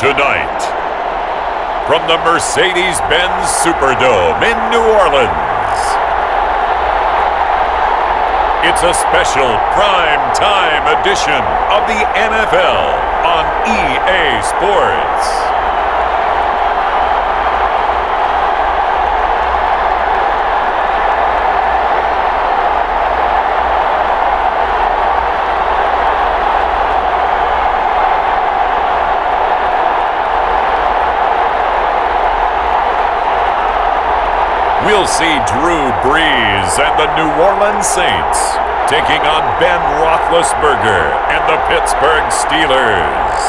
Tonight, from the Mercedes-Benz Superdome in New Orleans, it's a special prime-time edition of the NFL on EA Sports. We'll see Drew Brees and the New Orleans Saints taking on Ben Roethlisberger and the Pittsburgh Steelers.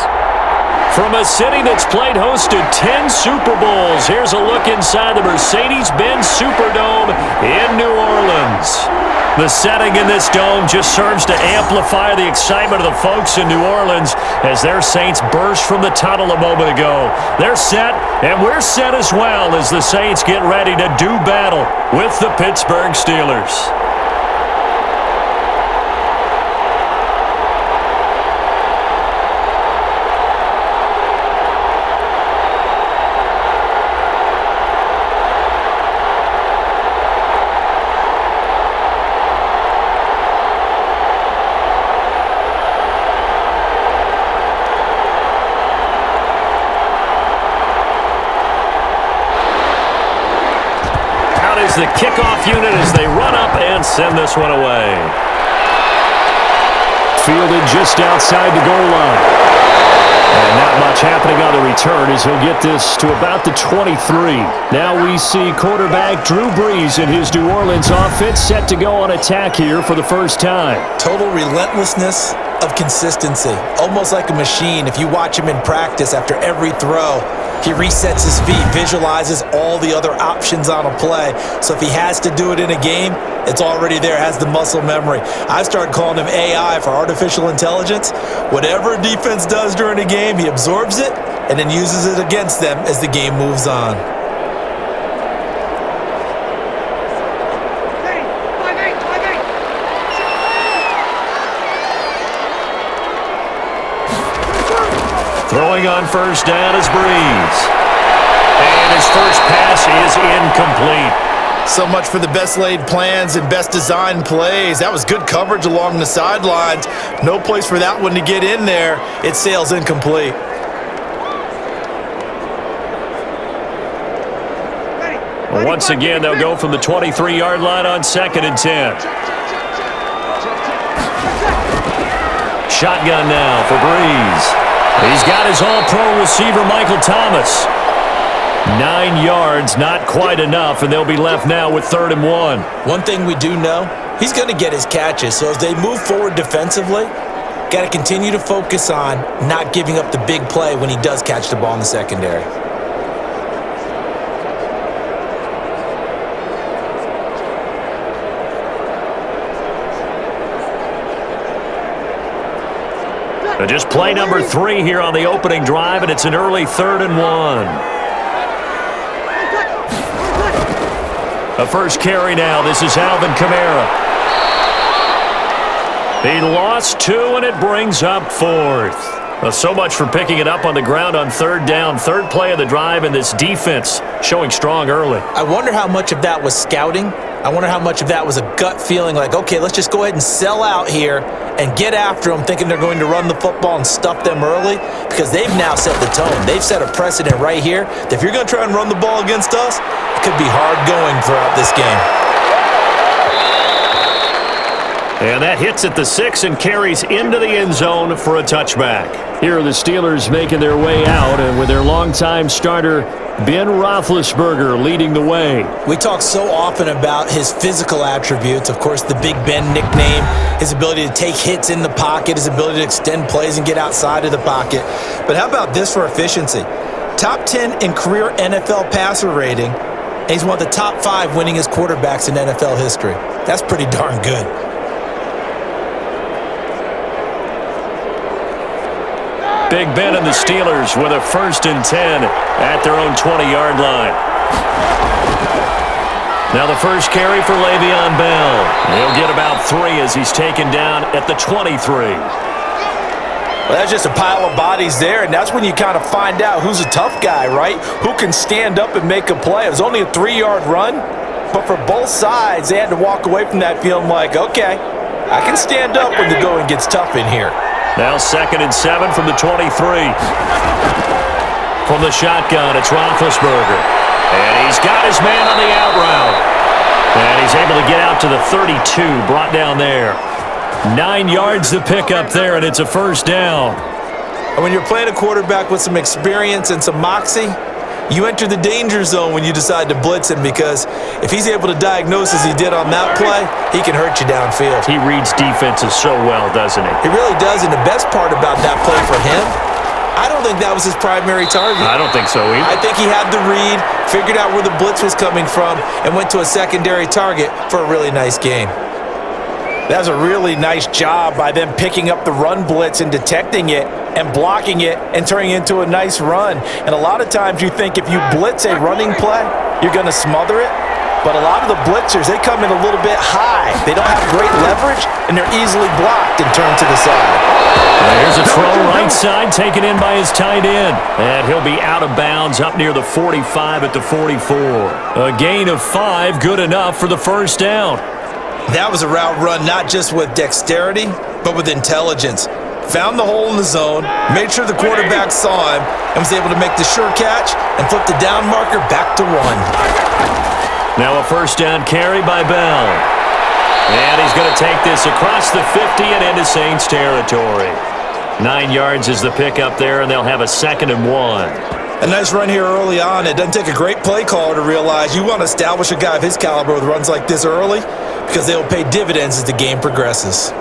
From a city that's played host to 10 Super Bowls, here's a look inside the Mercedes-Benz Superdome in New Orleans. The setting in this dome just serves to amplify the excitement of the folks in New Orleans as their Saints burst from the tunnel a moment ago. They're set, and we're set as well as the Saints get ready to do battle with the Pittsburgh Steelers. The kickoff unit as they run up and send this one away. Fielded just outside the goal line. And not much happening on the return as he'll get this to about the 23. Now we see quarterback Drew Brees and his New Orleans offense set to go on attack here for the first time. Total relentlessness of consistency. Almost like a machine. If you watch him in practice after every throw, he resets his feet, visualizes all the other options on a play. So if he has to do it in a game, it's already there, has the muscle memory. I started calling him AI for artificial intelligence. Whatever defense does during a game, he absorbs it and then uses it against them as the game moves on. Throwing on first down is Brees. And his first pass is incomplete. So much for the best laid plans and best designed plays. That was good coverage along the sidelines. No place for that one to get in there. It sails incomplete. Once again, they'll go from the 23-yard line on 2nd and 10. Shotgun now for Brees. He's got his all-pro receiver, Michael Thomas. 9 yards, not quite enough, and they'll be left now with 3rd and 1. One thing we do know, he's going to get his catches. So as they move forward defensively, got to continue to focus on not giving up the big play when he does catch the ball in the secondary. Just play number 3 here on the opening drive, and it's an early 3rd and 1. A first carry now. This is Alvin Kamara. He lost 2, and it brings up 4th. So much for picking it up on the ground on 3rd down. 3rd play of the drive, and this defense showing strong early. I wonder how much of that was scouting. I wonder how much of that was a gut feeling like, okay, let's just go ahead and sell out here and get after them, thinking they're going to run the football and stuff them early, because they've now set the tone. They've set a precedent right here that if you're going to try and run the ball against us, it could be hard going throughout this game. And that hits at the 6 and carries into the end zone for a touchback. Here are the Steelers making their way out, and with their longtime starter, Ben Roethlisberger, leading the way. We talk so often about his physical attributes. Of course, the Big Ben nickname, his ability to take hits in the pocket, his ability to extend plays and get outside of the pocket. But how about this for efficiency? Top 10 in career NFL passer rating, and he's one of the top 5 winningest quarterbacks in NFL history. That's pretty darn good. Big Ben and the Steelers with a 1st and 10 at their own 20-yard line. Now the first carry for Le'Veon Bell. He'll get about 3 as he's taken down at the 23. Well, that's just a pile of bodies there, and that's when you kind of find out who's a tough guy, right? Who can stand up and make a play. It was only a 3-yard run, but for both sides, they had to walk away from that feeling like, okay, I can stand up when the going gets tough in here. Now 2nd and 7 from the 23. From the shotgun, it's Roethlisberger. And he's got his man on the out route. And he's able to get out to the 32, brought down there. 9 yards to pick up there, and it's a first down. And when you're playing a quarterback with some experience and some moxie, you enter the danger zone when you decide to blitz him, because if he's able to diagnose as he did on that play, he can hurt you downfield. He reads defenses so well, doesn't he? He really does, and the best part about that play for him, I don't think that was his primary target. I don't think so either. I think he had the read, figured out where the blitz was coming from, and went to a secondary target for a really nice game. That was a really nice job by them picking up the run blitz and detecting it and blocking it and turning it into a nice run. And a lot of times you think if you blitz a running play, you're going to smother it. But a lot of the blitzers, they come in a little bit high. They don't have great leverage, and they're easily blocked and turned to the side. There's a throw right side taken in by his tight end. And he'll be out of bounds up near the 45 at the 44. A gain of 5, good enough for the first down. That was a route run not just with dexterity, but with intelligence. Found the hole in the zone, made sure the quarterback saw him, and was able to make the sure catch and flip the down marker back to 1. Now a first down carry by Bell. And he's going to take this across the 50 and into Saints territory. 9 yards is the pickup there, and they'll have a 2nd and 1. A nice run here early on. It doesn't take a great play caller to realize you want to establish a guy of his caliber with runs like this early, because they will pay dividends as the game progresses.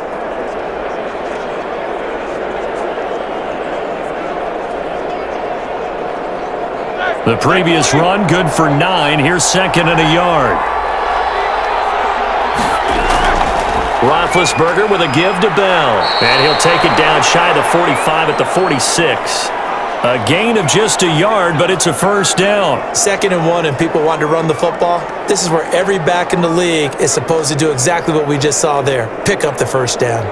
The previous run, good for 9. Here's 2nd and a yard. Roethlisberger with a give to Bell. And he'll take it down shy of the 45 at the 46. A gain of just a yard, but it's a first down. 2nd and 1, and people want to run the football. This is where every back in the league is supposed to do exactly what we just saw there. Pick up the first down.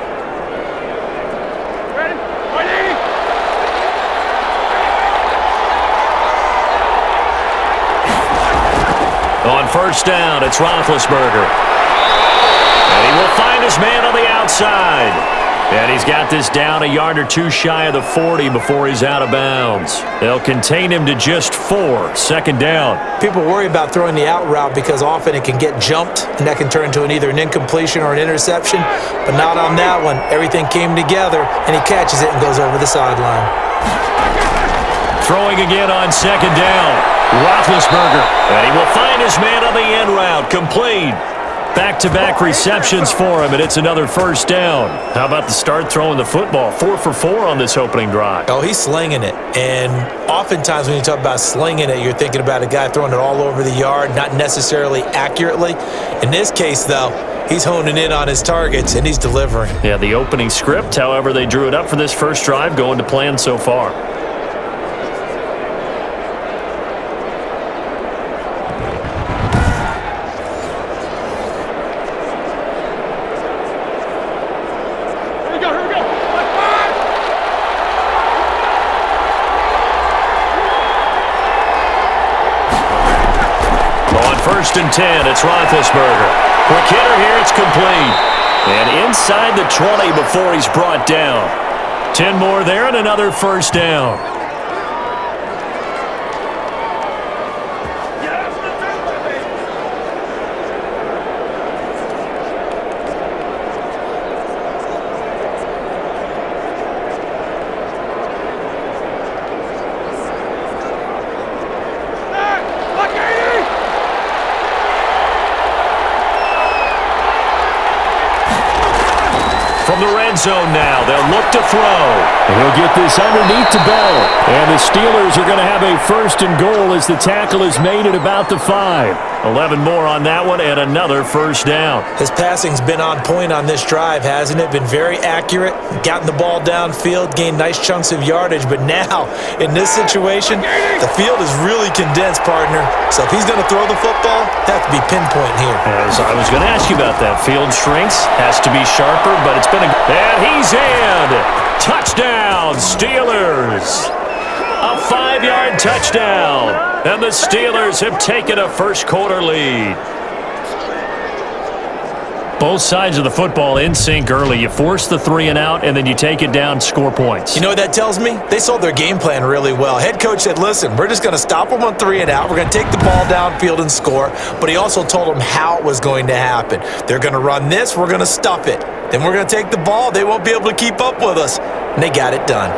On first down, it's Roethlisberger. And he will find his man on the outside. And he's got this down a yard or 2 shy of the 40 before he's out of bounds. They'll contain him to just 4. 2nd down. People worry about throwing the out route because often it can get jumped, and that can turn into either an incompletion or an interception. But not on that one. Everything came together, and he catches it and goes over the sideline. Throwing again on 2nd down. Roethlisberger. And he will find his man on the end route. Complete. Back-to-back receptions for him, and it's another first down. How about the start throwing the football? 4 for 4 on this opening drive. Oh, he's slinging it. And oftentimes when you talk about slinging it, you're thinking about a guy throwing it all over the yard, not necessarily accurately. In this case, though, he's honing in on his targets, and he's delivering. Yeah, the opening script, however, they drew it up for this first drive, going to plan so far. First and 10, it's Roethlisberger. Quick hitter here, it's complete. And inside the 20 before he's brought down. 10 more there and another first down. From the red zone now, they'll look to throw. And he'll get this underneath to Bell. And the Steelers are going to have a first and goal as the tackle is made at about the 5. 11 more on that one and another first down. His passing's been on point on this drive, hasn't it? Been very accurate, gotten the ball downfield, gained nice chunks of yardage. But now, in this situation, the field is really condensed, partner. So if he's going to throw the football, that has to be pinpoint here. As I was going to ask you about that. Field shrinks, has to be sharper, but it's been a... And he's in! touchdown, Steelers. A 5-yard touchdown. And the Steelers have taken a first-quarter lead. Both sides of the football in sync early. You force the 3-and-out, and then you take it down, score points. You know what that tells me? They sold their game plan really well. Head coach said, listen, we're just going to stop them on 3-and-out. We're going to take the ball downfield and score. But he also told them how it was going to happen. They're going to run this. We're going to stuff it. Then we're going to take the ball. They won't be able to keep up with us. And they got it done.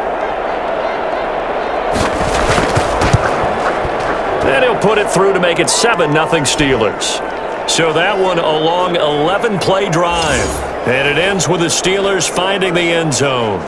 And he'll put it through to make it 7-0 Steelers. So that one a long 11-play drive. And it ends with the Steelers finding the end zone.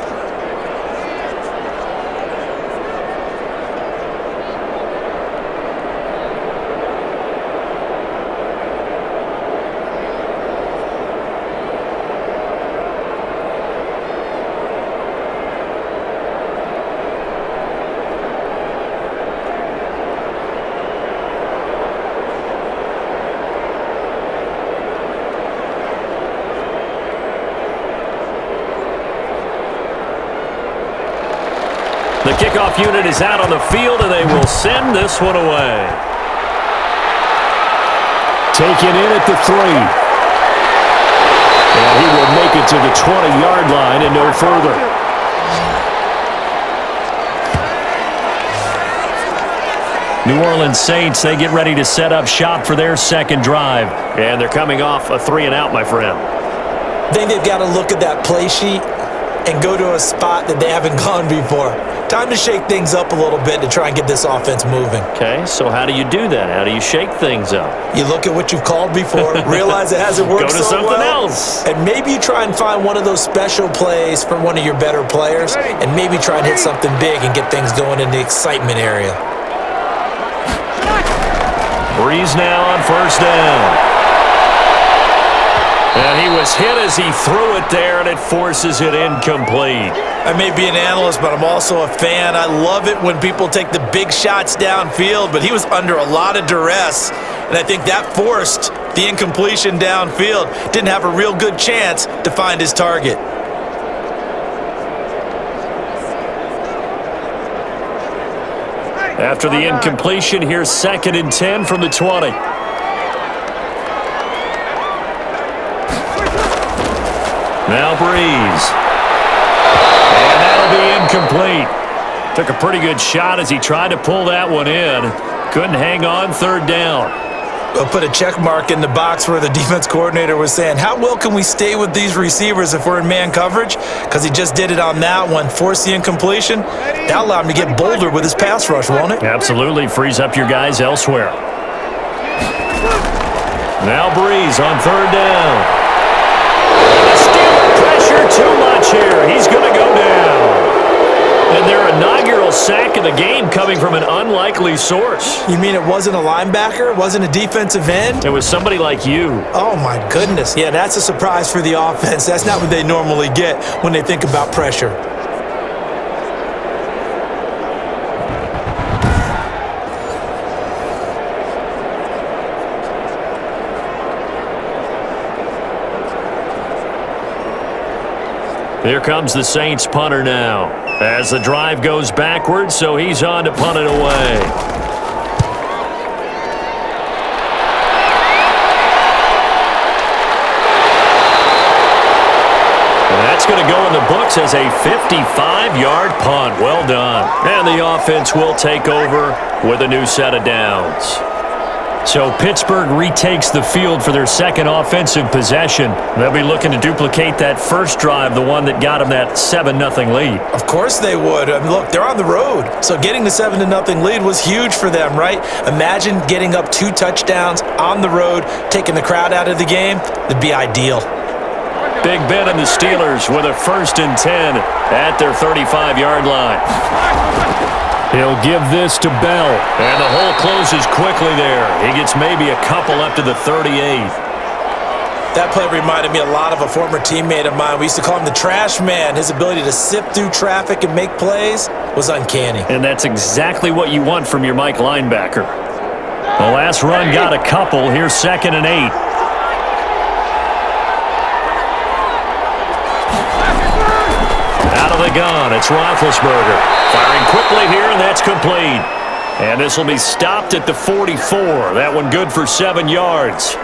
The kickoff unit is out on the field, and they will send this one away. Taken in at the 3. And he will make it to the 20-yard line and no further. New Orleans Saints, they get ready to set up shop for their second drive. And they're coming off a 3-and-out, my friend. I think they've got to look at that play sheet and go to a spot that they haven't gone before. Time to shake things up a little bit to try and get this offense moving. Okay, so how do you do that? How do you shake things up? You look at what you've called before, realize it hasn't worked so well. Go to something else. And maybe you try and find one of those special plays for one of your better players, and maybe try and hit something big and get things going in the excitement area. Brees now on first down. And he was hit as he threw it there, and it forces it incomplete. I may be an analyst, but I'm also a fan. I love it when people take the big shots downfield, but he was under a lot of duress, and I think that forced the incompletion downfield. Didn't have a real good chance to find his target. After the incompletion, here's 2nd and 10 from the 20. Now Brees. And that'll be incomplete. Took a pretty good shot as he tried to pull that one in. Couldn't hang on, 3rd down. We'll put a check mark in the box where the defense coordinator was saying, how well can we stay with these receivers if we're in man coverage? Because he just did it on that one, forced the incompletion. That allowed him to get bolder with his pass rush, won't it? Absolutely, frees up your guys elsewhere. Now Brees on 3rd down. The Steelers pressure too much here. He's going to go down. And their inaugural sack of the game coming from an unlikely source. You mean it wasn't a linebacker? It wasn't a defensive end? It was somebody like you. Oh, my goodness. Yeah, that's a surprise for the offense. That's not what they normally get when they think about pressure. Here comes the Saints punter now. As the drive goes backwards, so he's on to punt it away. And that's going to go in the books as a 55-yard punt. Well done. And the offense will take over with a new set of downs. So Pittsburgh retakes the field for their second offensive possession. They'll be looking to duplicate that first drive, the one that got them that 7-0 lead. Of course they would. I mean, look, they're on the road. So getting the 7-0 lead was huge for them, right? Imagine getting up 2 touchdowns on the road, taking the crowd out of the game. That'd be ideal. Big Ben and the Steelers with a 1st and 10 at their 35-yard line. He'll give this to Bell. And the hole closes quickly there. He gets maybe a couple up to the 38. That play reminded me a lot of a former teammate of mine. We used to call him the trash man. His ability to sift through traffic and make plays was uncanny. And that's exactly what you want from your Mike linebacker. The last run got a couple. Here's 2nd and 8. Out of the gun. It's Roethlisberger. Firing quickly here, and that's complete. And this will be stopped at the 44. That one good for 7 yards.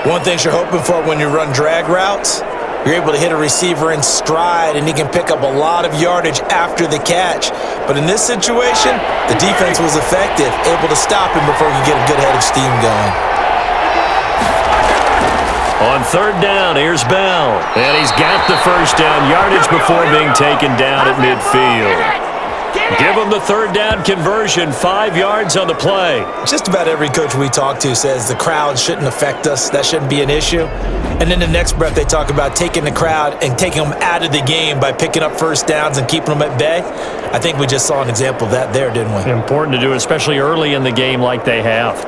One thing you're hoping for when you run drag routes, you're able to hit a receiver in stride, and he can pick up a lot of yardage after the catch. But in this situation, the defense was effective, able to stop him before he could get a good head of steam going. On third down, here's Bell. And he's got the first down yardage before being taken down at midfield. Give him the third down conversion, 5 yards on the play. Just about every coach we talk to says the crowd shouldn't affect us. That shouldn't be an issue. And then the next breath they talk about taking the crowd and taking them out of the game by picking up first downs and keeping them at bay. I think we just saw an example of that there, didn't we? Important to do, especially early in the game like they have.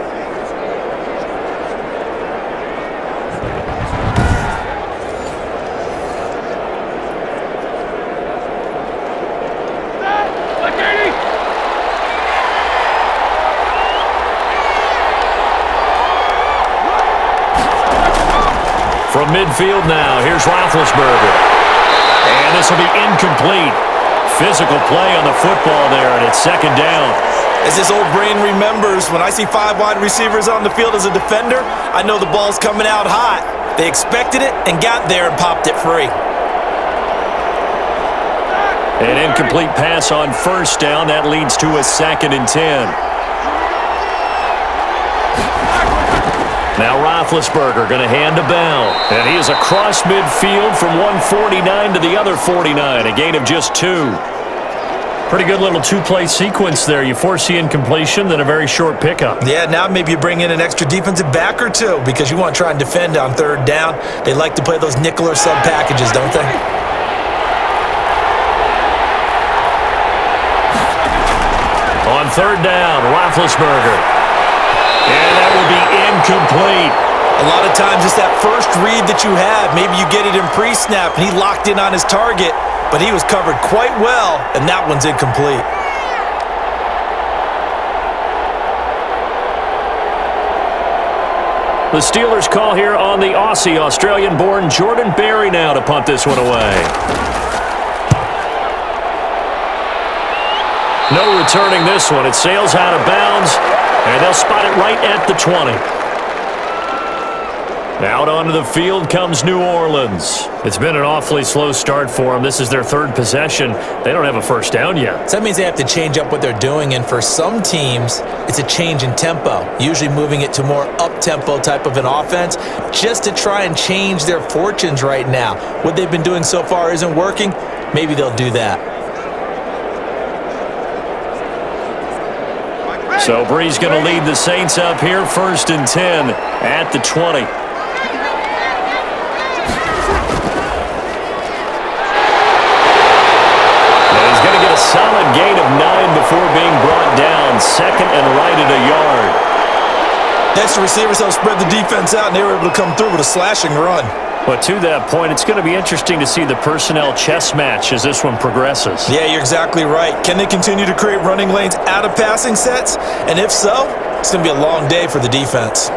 From midfield now, here's Roethlisberger. And this will be incomplete. Physical play on the football there, and it's second down. As this old brain remembers, when I see 5 wide receivers on the field as a defender, I know the ball's coming out hot. They expected it and got there and popped it free. An incomplete pass on first down. That leads to a 2nd and 10. Now Roethlisberger going to hand to Bell. And he is across midfield from 149 to the other 49. A gain of just 2. Pretty good little 2-play sequence there. You force the incompletion, then a very short pickup. Yeah, now maybe you bring in an extra defensive back or two because you want to try and defend on third down. They like to play those nickel or sub packages, don't they? On third down, Roethlisberger. And that will be incomplete. A lot of times it's that first read that you have. Maybe you get it in pre-snap, and he locked in on his target, but he was covered quite well, and that one's incomplete. The Steelers call here on the Aussie, Australian-born Jordan Berry now to punt this one away. No returning this one. It sails out of bounds. And they'll spot it right at the 20. Out onto the field comes New Orleans. It's been an awfully slow start for them. This is their 3rd possession. They don't have a first down yet. So that means they have to change up what they're doing, and for some teams, it's a change in tempo, usually moving it to more up-tempo type of an offense, just to try and change their fortunes right now. What they've been doing so far isn't working. Maybe they'll do that. So Brees going to lead the Saints up here, 1st and 10 at the 20. And he's going to get a solid gain of 9 before being brought down. 2nd and right at a yard. Next, the receivers helped spread the defense out, and they were able to come through with a slashing run. But to that point, it's going to be interesting to see the personnel chess match as this one progresses. Yeah, you're exactly right. Can they continue to create running lanes out of passing sets? And if so, it's going to be a long day for the defense.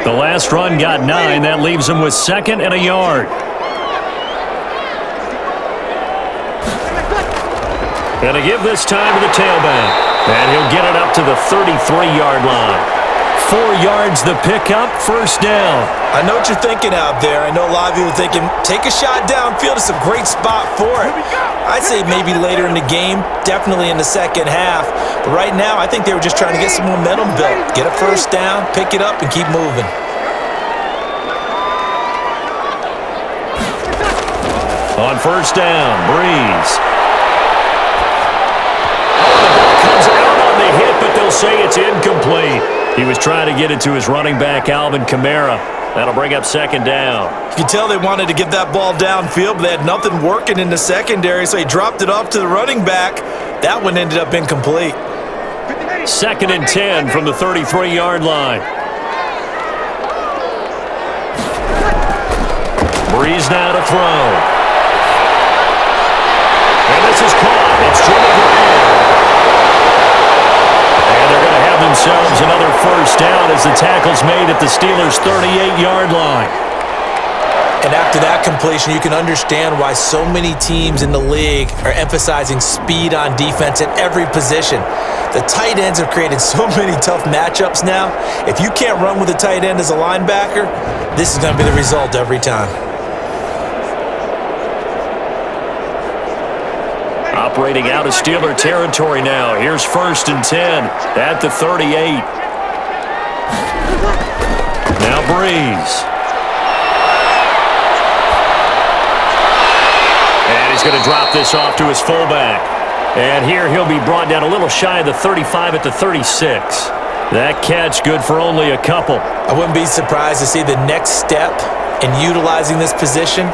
The last run got 9. That leaves them with 2nd and a yard. And to give this time to the tailback. And he'll get it up to the 33-yard line. 4 yards the pickup, 1st down. I know what you're thinking out there. I know a lot of you are thinking, take a shot downfield. It's a great spot for it. I'd say maybe later in the game, definitely in the second half. But right now, I think they were just trying to get some momentum built. Get a first down, pick it up, and keep moving. On first down, Brees. Oh, the ball comes out on the hit, but they'll say it's incomplete. He was trying to get it to his running back, Alvin Kamara. That'll bring up 2nd down. You can tell they wanted to get that ball downfield, but they had nothing working in the secondary, so he dropped it off to the running back. That one ended up incomplete. 2nd and 10 from the 33-yard line. Brees now to throw. And this is caught. It's Jimmy Graham. And they're going to have themselves another first down as the tackle's made at the Steelers' 38-yard line. And after that completion, you can understand why so many teams in the league are emphasizing speed on defense at every position. The tight ends have created so many tough matchups now. If you can't run with a tight end as a linebacker, this is going to be the result every time. Operating out of Steeler territory now. Here's 1st and 10 at the 38. Now Brees. And he's going to drop this off to his fullback. And here he'll be brought down a little shy of the 35 at the 36. That catch good for only a couple. I wouldn't be surprised to see the next step in utilizing this position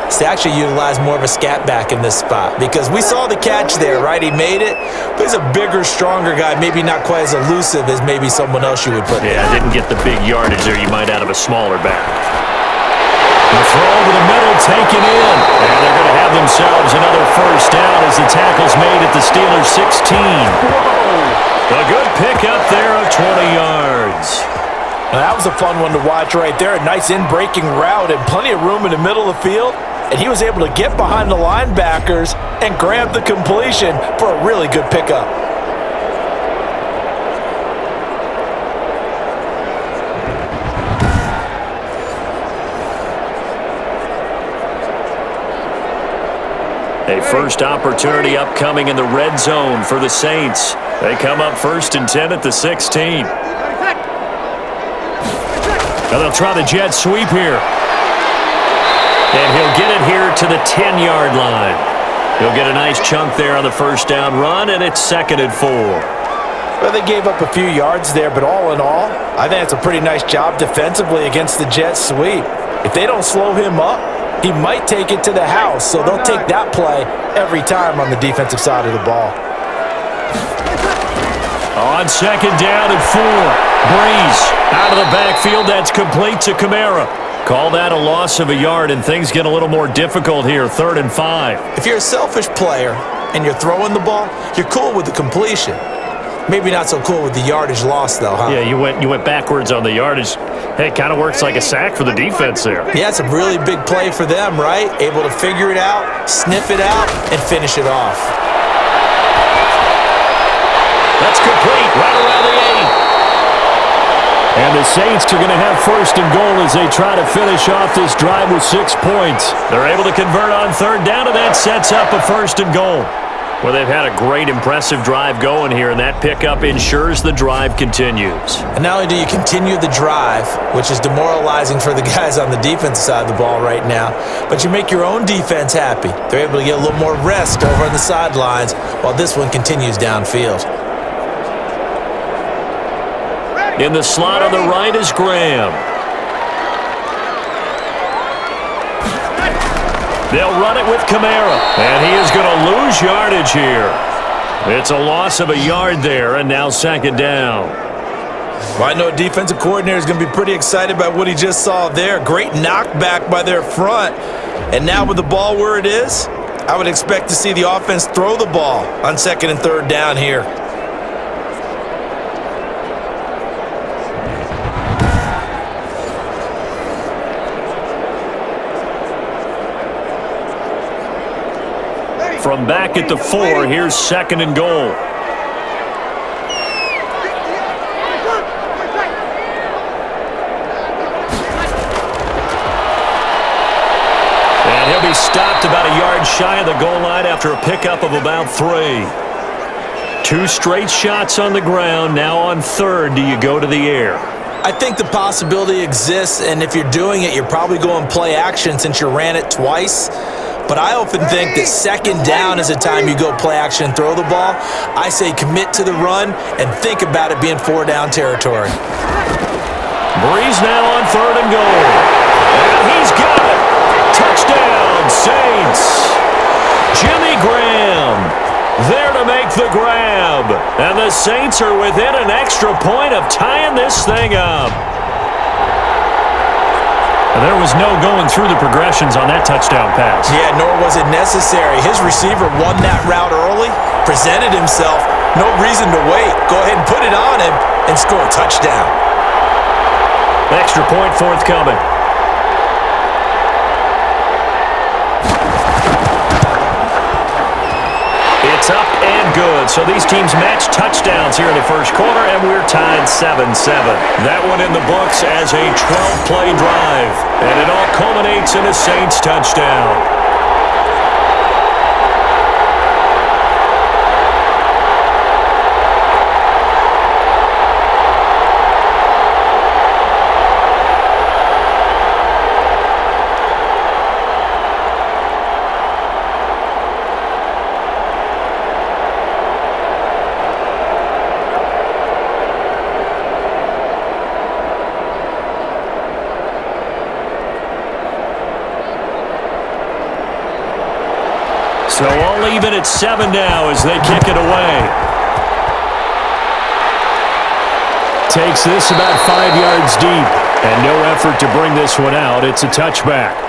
is to actually utilize more of a scat back in this spot, because we saw the catch there, right? He made it, but he's a bigger, stronger guy, maybe not quite as elusive as maybe someone else you would put in. Yeah, didn't get the big yardage there you might out of a smaller back. The throw over the middle, taken in, and they're going to have themselves another 1st down as the tackle's made at the Steelers' 16. A good pickup there of 20 yards. Now, that was a fun one to watch right there. A nice in-breaking route and plenty of room in the middle of the field. And he was able to get behind the linebackers and grab the completion for a really good pickup. A first opportunity upcoming in the red zone for the Saints. They come up 1st and 10 at the 16. Now they'll try the jet sweep here. And he'll get it here to the 10-yard line. He'll get a nice chunk there on the 1st down run, and it's 2nd and 4. Well, they gave up a few yards there, but all in all, I think it's a pretty nice job defensively against the jet sweep. If they don't slow him up, he might take it to the house, so they'll take that play every time on the defensive side of the ball. On 2nd down and 4, Brees out of the backfield. That's complete to Kamara. Call that a loss of a yard, and things get a little more difficult here, 3rd and 5. If you're a selfish player and you're throwing the ball, you're cool with the completion. Maybe not so cool with the yardage loss, though, huh? Yeah, you went backwards on the yardage. Hey, it kind of works like a sack for the defense there. Yeah, it's a really big play for them, right? Able to figure it out, sniff it out, and finish it off. That's complete, right around the 8. And the Saints are going to have 1st and goal as they try to finish off this drive with 6 points. They're able to convert on 3rd down, and that sets up a 1st and goal. Well, they've had a great, impressive drive going here, and that pickup ensures the drive continues. And not only do you continue the drive, which is demoralizing for the guys on the defensive side of the ball right now, but you make your own defense happy. They're able to get a little more rest over on the sidelines while this one continues downfield. In the slot on the right is Graham. They'll run it with Kamara, and he is going to lose yardage here. It's a loss of a yard there, and now 2nd down. Well, I know a defensive coordinator is going to be pretty excited by what he just saw there. Great knockback by their front. And now with the ball where it is, I would expect to see the offense throw the ball on 2nd and 3rd down here. From back at the 4, here's 2nd and goal. And he'll be stopped about a yard shy of the goal line after a pickup of about 3. 2 straight shots on the ground. Now on 3rd, do you go to the air? I think the possibility exists, and if you're doing it, you're probably going play action since you ran it twice. But I often think that 2nd down is a time you go play action and throw the ball. I say commit to the run and think about it being 4-down territory. Brees now on 3rd and goal. And he's got it. Touchdown, Saints. Jimmy Graham there to make the grab. And the Saints are within an extra point of tying this thing up. There was no going through the progressions on that touchdown pass. Yeah, nor was it necessary. His receiver won that route early, presented himself, no reason to wait. Go ahead and put it on him and score a touchdown. Extra point forthcoming. good. So these teams match touchdowns here in the first quarter, and we're tied 7-7. That one in the books as a 12-play drive, and it all culminates in a Saints touchdown. So all even at 7 now as they kick it away. Takes this about 5 yards deep. And no effort to bring this one out. It's a touchback.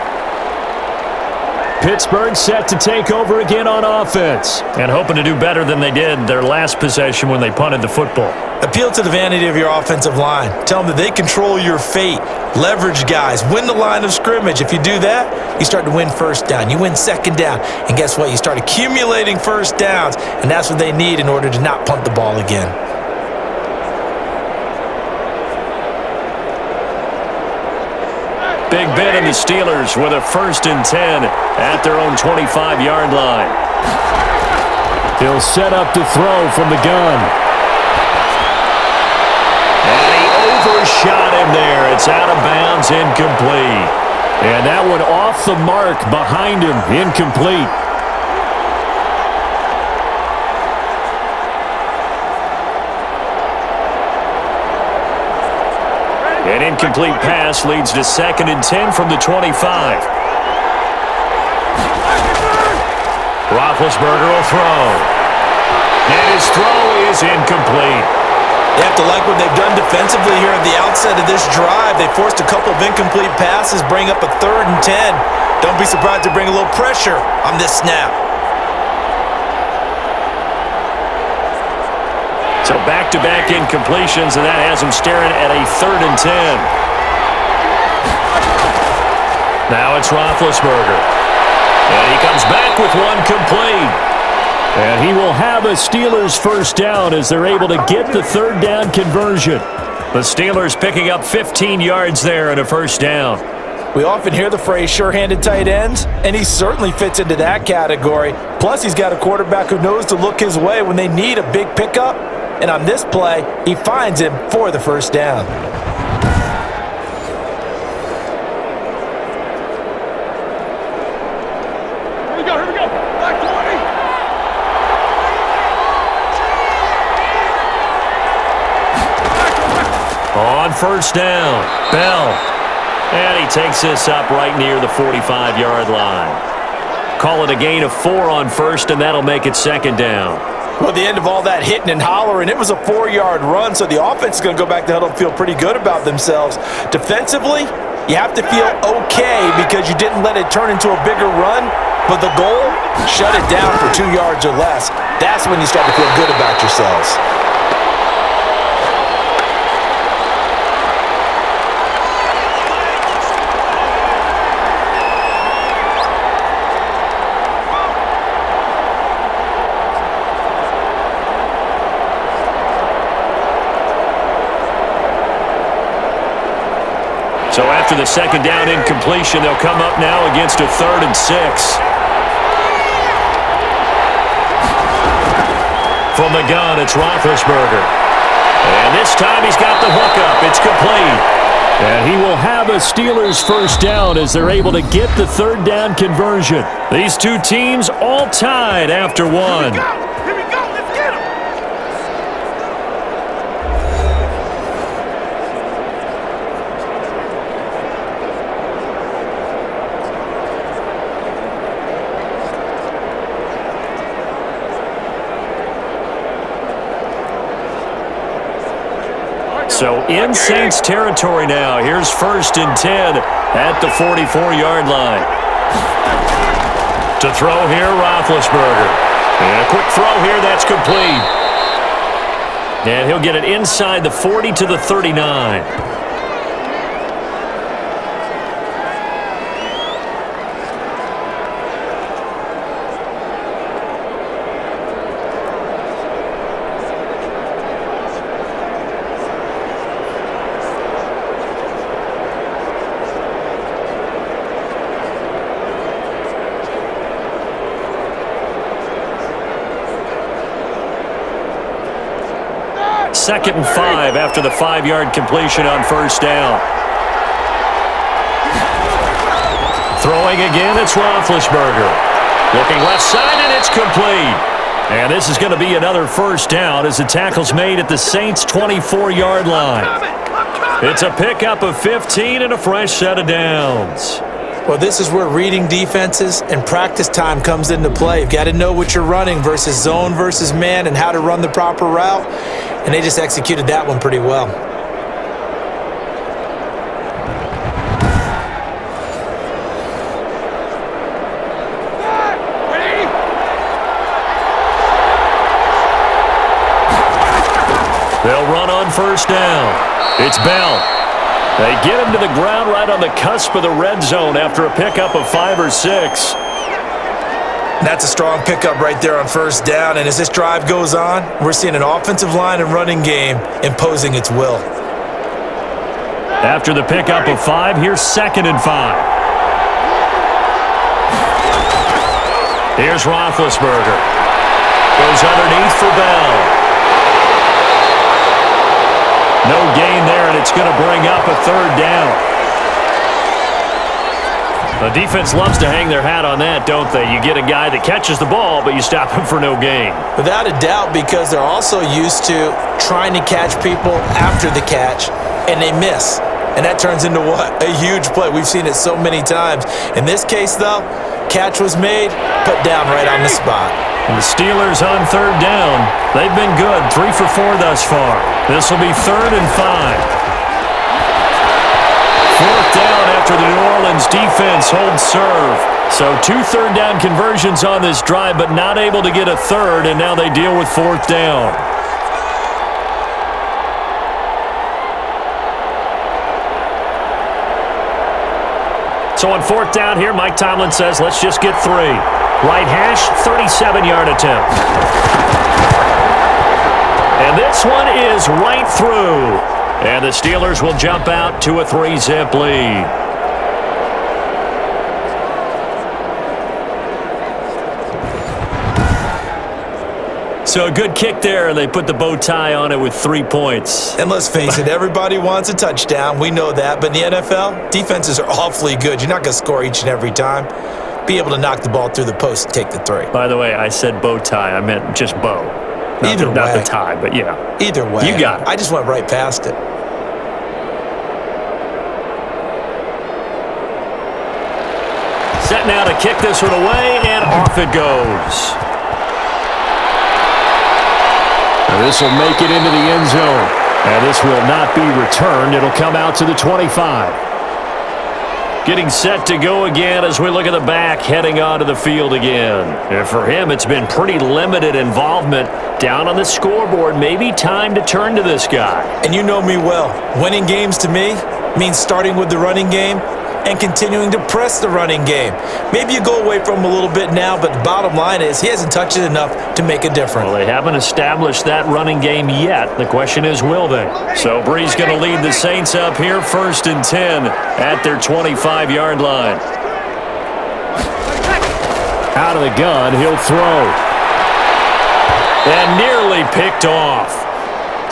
Pittsburgh set to take over again on offense. And hoping to do better than they did their last possession when they punted the football. Appeal to the vanity of your offensive line. Tell them that they control your fate. Leverage guys. Win the line of scrimmage. If you do that, you start to win first down. You win second down. And guess what? You start accumulating first downs. And that's what they need in order to not punt the ball again. Big Ben and the Steelers with a 1st and 10 at their own 25-yard line. He'll set up to throw from the gun. And he overshot him there. It's out of bounds, incomplete. And that one off the mark behind him, incomplete. An incomplete pass leads to 2nd and 10 from the 25. Roethlisberger will throw. And his throw is incomplete. You have to like what they've done defensively here at the outset of this drive. They forced a couple of incomplete passes, bring up a 3rd and 10. Don't be surprised to bring a little pressure on this snap. So back-to-back incompletions, and that has him staring at a 3rd and 10. Now it's Roethlisberger. And he comes back with one complete. And he will have a Steelers first down as they're able to get the 3rd down conversion. The Steelers picking up 15 yards there and a first down. We often hear the phrase sure-handed tight ends, and he certainly fits into that category. Plus, he's got a quarterback who knows to look his way when they need a big pickup. And on this play, he finds him for the first down. Here we go. Back 20. On first down, Bell. And he takes this up right near the 45-yard line. Call it a gain of 4 on first, and that'll make it 2nd down. Well, the end of all that hitting and hollering, it was a 4-yard run, so the offense is going to go back to huddle and feel pretty good about themselves. Defensively, you have to feel okay because you didn't let it turn into a bigger run, but the goal, shut it down for 2 yards or less. That's when you start to feel good about yourselves. So after the 2nd down incompletion, they'll come up now against a 3rd and 6. From the gun, it's Roethlisberger. And this time he's got the hookup. It's complete. And he will have a Steelers first down as they're able to get the 3rd down conversion. These two teams all tied after one. Here we go. Let's get him. So in Saints territory now. Here's 1st and 10 at the 44-yard line. To throw here, Roethlisberger. And a quick throw here, that's complete. And he'll get it inside the 40 to the 39. 2nd and 5 after the 5-yard completion on first down. Throwing again, it's Roethlisberger. Looking left side, and it's complete. And this is going to be another first down as the tackle's made at the Saints' 24-yard line. It's a pickup of 15 and a fresh set of downs. Well, this is where reading defenses and practice time comes into play. You've got to know what you're running versus zone versus man and how to run the proper route. And they just executed that one pretty well. They'll run on first down. It's Bell. They get him to the ground right on the cusp of the red zone after a pickup of 5 or 6. That's a strong pickup right there on first down. And as this drive goes on, we're seeing an offensive line and running game imposing its will. After the pickup of 5, here's 2nd and 5. Here's Roethlisberger. Goes underneath for Bell. No gain there, and it's going to bring up a 3rd down. The defense loves to hang their hat on that, don't they? You get a guy that catches the ball, but you stop him for no gain. Without a doubt, because they're also used to trying to catch people after the catch, and they miss. And that turns into what? A huge play. We've seen it so many times. In this case, though, catch was made, put down right on the spot. And the Steelers on 3rd down. They've been good, 3 for 4 thus far. This will be 3rd and 5. 4th down after the New Orleans defense holds serve. So 2 3rd down conversions on this drive, but not able to get a 3rd, and now they deal with 4th down. So on 4th down here, Mike Tomlin says, let's just get 3. Right hash, 37-yard attempt. And this one is right through. And the Steelers will jump out to a 3-zip lead. So a good kick there, and they put the bow tie on it with 3 points. And let's face it, everybody wants a touchdown. We know that. But in the NFL, defenses are awfully good. You're not going to score each and every time. Be able to knock the ball through the post and take the 3. By the way, I said bow tie. I meant just bow. Either way. Not the tie, but yeah. Either way. You got it. I just went right past it. Set now to kick this one away, and off it goes. Now this will make it into the end zone. And this will not be returned. It'll come out to the 25. Getting set to go again as we look at the back, heading onto the field again. And for him, it's been pretty limited involvement down on the scoreboard. Maybe time to turn to this guy. And you know me well. Winning games to me means starting with the running game and continuing to press the running game. Maybe you go away from him a little bit now, but the bottom line is he hasn't touched it enough to make a difference. Well, they haven't established that running game yet. The question is, will they? So Brees going to lead the Saints up here, 1st and 10 at their 25-yard line. Out of the gun, he'll throw. And nearly picked off.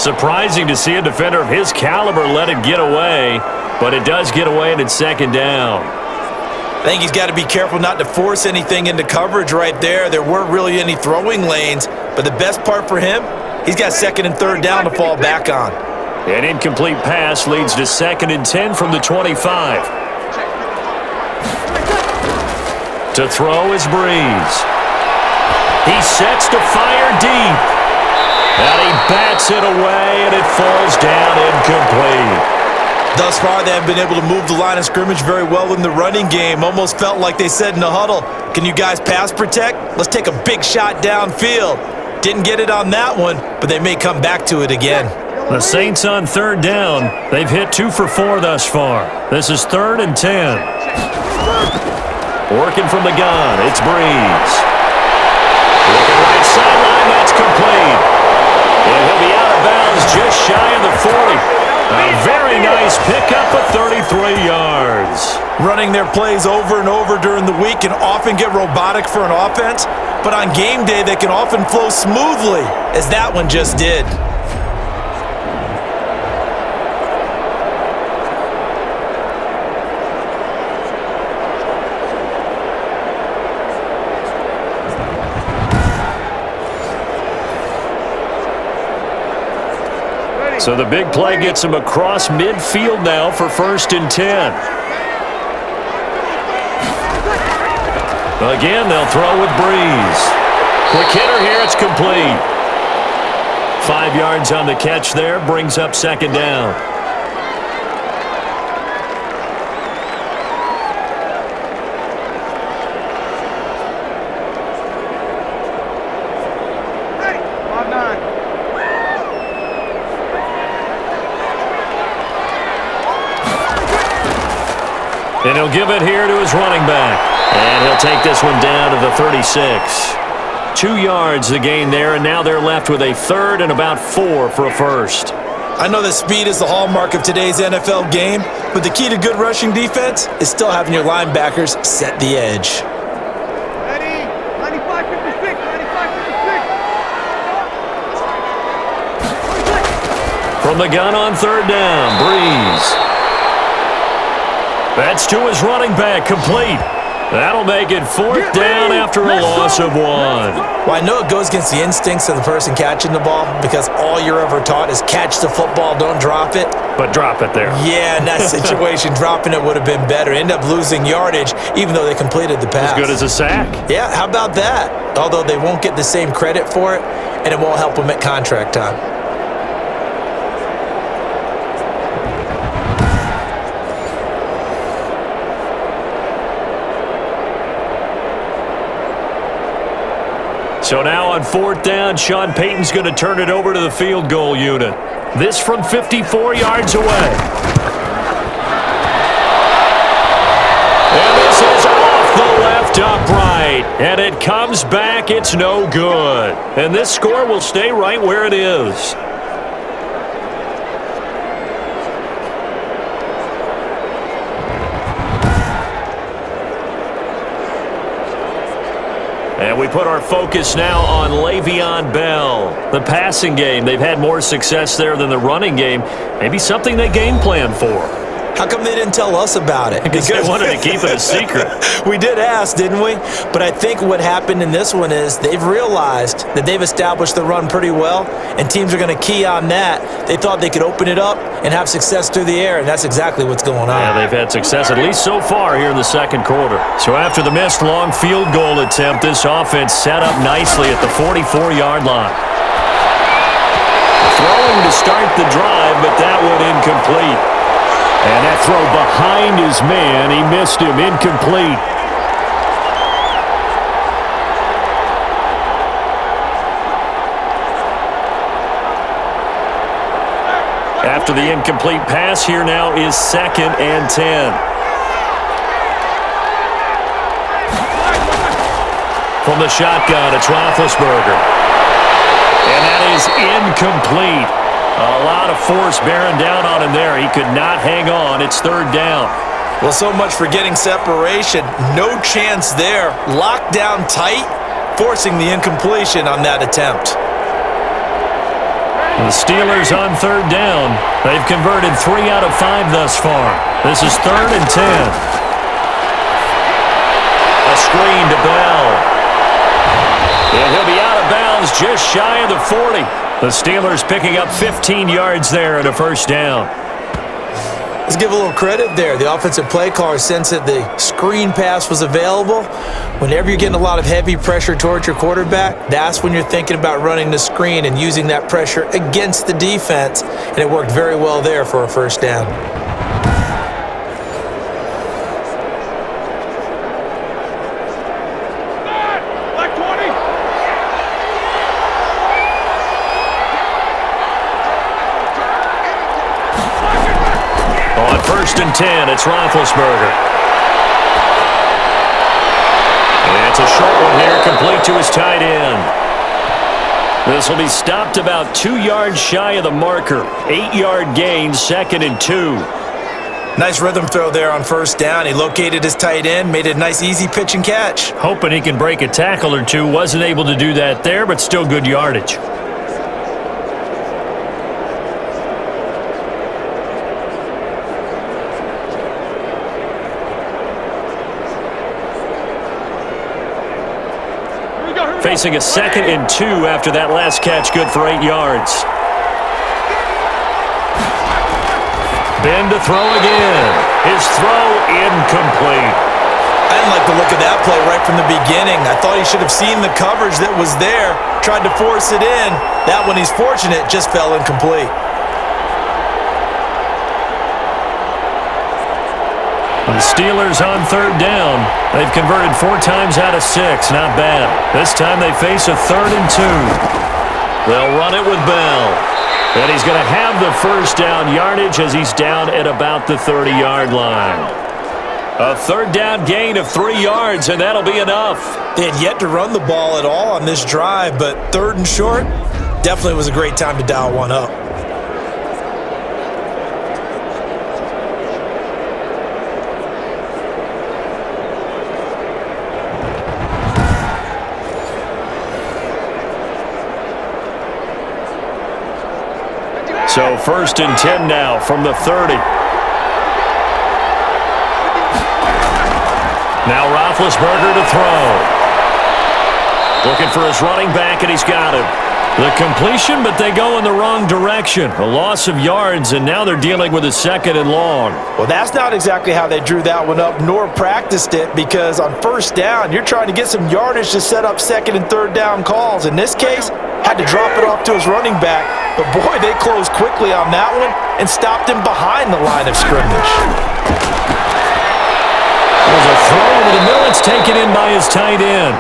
Surprising to see a defender of his caliber let it get away. But it does get away, and it's 2nd down. I think he's got to be careful not to force anything into coverage right there. There weren't really any throwing lanes, but the best part for him, he's got 2nd and 3rd down to fall back on. An incomplete pass leads to 2nd and 10 from the 25. To throw is Brees. He sets to fire deep. And he bats it away, and it falls down incomplete. Thus far, they have been able to move the line of scrimmage very well in the running game. Almost felt like they said in the huddle, can you guys pass protect? Let's take a big shot downfield. Didn't get it on that one, but they may come back to it again. The Saints on 3rd down. They've hit 2 for 4 thus far. This is 3rd and 10. Working from the gun, it's Brees. Looking right sideline, that's complete. And he'll be out of bounds just shy of the 40. A very nice pickup of 33 yards. Running their plays over and over during the week can often get robotic for an offense, but on game day they can often flow smoothly, as that one just did. So the big play gets him across midfield now for 1st and 10. Again, they'll throw with Brees. Quick hitter here, it's complete. 5 yards on the catch there, brings up 2nd down. And he'll give it here to his running back. And he'll take this one down to the 36. 2 yards the gain there, and now they're left with a 3rd and about 4 for a first. I know that speed is the hallmark of today's NFL game, but the key to good rushing defense is still having your linebackers set the edge. Ready? 95-56, 95-56. From the gun on 3rd down, Brees. That's to his running back, complete. That'll make it 4th down after a loss of 1. Well, I know it goes against the instincts of the person catching the ball because all you're ever taught is catch the football, don't drop it. But drop it there. Yeah, in that situation, dropping it would have been better. End up losing yardage even though they completed the pass. As good as a sack. Yeah, how about that? Although they won't get the same credit for it, and it won't help them at contract time. So now on 4th down, Sean Payton's going to turn it over to the field goal unit. This from 54 yards away. And this is off the left upright. And it comes back. It's no good. And this score will stay right where it is. And we put our focus now on Le'Veon Bell. The passing game, they've had more success there than the running game. Maybe something they game plan for. How come they didn't tell us about it? Because they wanted to keep it a secret. We did ask, didn't we? But I think what happened in this one is they've realized that they've established the run pretty well, and teams are going to key on that. They thought they could open it up and have success through the air, and that's exactly what's going on. Yeah, they've had success, at least so far here in the 2nd quarter. So after the missed long field goal attempt, this offense set up nicely at the 44-yard line. Throwing to start the drive, but that one incomplete. And that throw behind his man, he missed him, incomplete. After the incomplete pass, here now is 2nd and 10. From the shotgun, it's Roethlisberger. And that is incomplete. A lot of force bearing down on him there. He could not hang on. It's 3rd down. Well, so much for getting separation. No chance there. Locked down tight, forcing the incompletion on that attempt. The Steelers on 3rd down. They've converted 3 out of 5 thus far. This is 3rd and 10. A screen to Bell. And he'll be out of bounds just shy of the 40. The Steelers picking up 15 yards there and a 1st down. Let's give a little credit there. The offensive play caller sensed that the screen pass was available. Whenever you're getting a lot of heavy pressure towards your quarterback, that's when you're thinking about running the screen and using that pressure against the defense. And it worked very well there for a 1st down. On 1st and 10, it's Roethlisberger. And it's a short one here, complete to his tight end. This will be stopped about 2 yards shy of the marker. 8-yard gain, 2nd and 2. Nice rhythm throw there on 1st down. He located his tight end, made it a nice easy pitch and catch. Hoping he can break a tackle or two. Wasn't able to do that there, but still good yardage. Facing a 2nd and 2 after that last catch, good for 8 yards. Ben to throw again. His throw incomplete. I didn't like the look of that play right from the beginning. I thought he should have seen the coverage that was there, tried to force it in. That one, he's fortunate, just fell incomplete. The Steelers on third down. They've converted 4 times out of 6. Not bad. This time they face a 3rd and 2. They'll run it with Bell. And he's going to have the first down yardage as he's down at about the 30-yard line. A 3rd down gain of 3 yards, and that'll be enough. They had yet to run the ball at all on this drive, but 3rd and short definitely was a great time to dial one up. So 1st and 10 now from the 30. Now Roethlisberger to throw. Looking for his running back, and he's got him. The completion, but they go in the wrong direction. A loss of yards, and now they're dealing with a 2nd and long. Well, that's not exactly how they drew that one up, nor practiced it, because on 1st down, you're trying to get some yardage to set up 2nd and 3rd down calls. In this case, had to drop it off to his running back, but boy, they closed quickly on that one and stopped him behind the line of scrimmage. There's a throw over the middle. It's taken in by his tight end.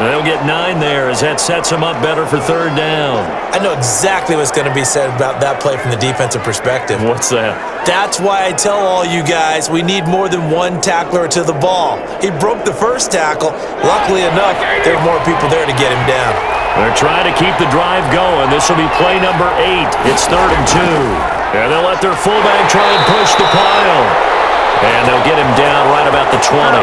They'll get 9 there as that sets him up better for 3rd down. I know exactly what's going to be said about that play from the defensive perspective. What's that? That's why I tell all you guys we need more than one tackler to the ball. He broke the first tackle. Luckily enough, there were more people there to get him down. They're trying to keep the drive going. This will be play number 8. It's 3rd and 2. And they'll let their fullback try and push the pile. And they'll get him down right about the 20.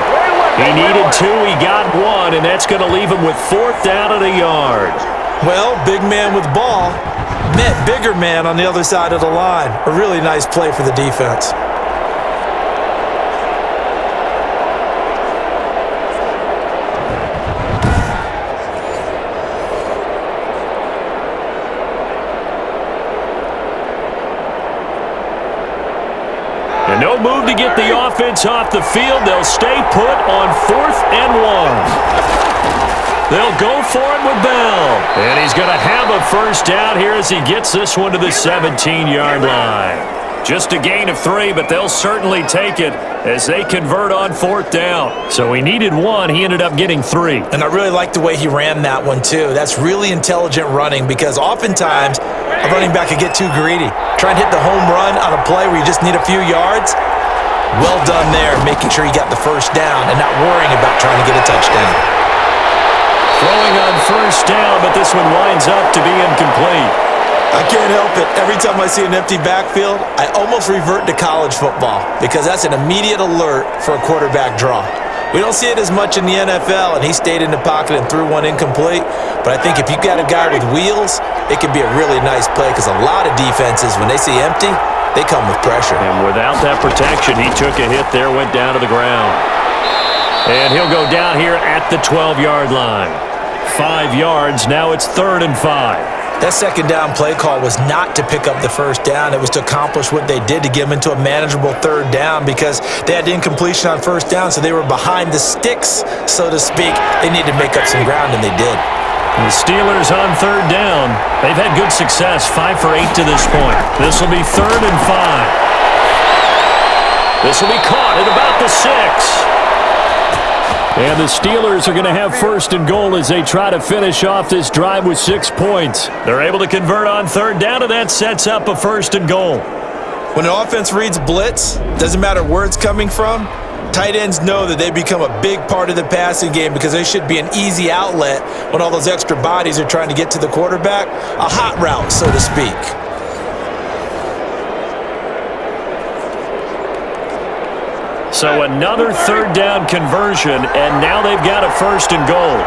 He needed 2, he got 1, and that's going to leave him with 4th down and a yard. Well, big man with ball met bigger man on the other side of the line. A really nice play for the defense. And no move to get the offense off the field. They'll stay put on 4th and 1. They'll go for it with Bell. And he's going to have a first down here as he gets this one to the 17-yard line. Just a gain of 3, but they'll certainly take it as they convert on 4th down. So he needed 1. He ended up getting 3. And I really like the way he ran that one, too. That's really intelligent running because oftentimes a running back could get too greedy. Try and hit the home run on a play where you just need a few yards. Well done there, making sure he got the first down and not worrying about trying to get a touchdown. Throwing on 1st down, but this one winds up to be incomplete. I can't help it. Every time I see an empty backfield, I almost revert to college football because that's an immediate alert for a quarterback draw. We don't see it as much in the NFL, and he stayed in the pocket and threw one incomplete. But I think if you got a guy with wheels, it could be a really nice play because a lot of defenses, when they see empty, they come with pressure. And without that protection, he took a hit there, went down to the ground. And he'll go down here at the 12-yard line. 5 yards, now it's 3rd and 5. That 2nd down play call was not to pick up the first down. It was to accomplish what they did to get them into a manageable 3rd down because they had incompletion on 1st down, so they were behind the sticks, so to speak. They needed to make up some ground, and they did. The Steelers on 3rd down. They've had good success, 5 for 8 to this point. This will be 3rd and 5. This will be caught at about the 6. And the Steelers are going to have 1st and goal as they try to finish off this drive with 6 points. They're able to convert on 3rd down, and that sets up a 1st and goal. When an offense reads blitz, doesn't matter where it's coming from, tight ends know that they become a big part of the passing game because they should be an easy outlet when all those extra bodies are trying to get to the quarterback. A hot route, so to speak. So another 3rd down conversion, and now they've got a 1st and goal.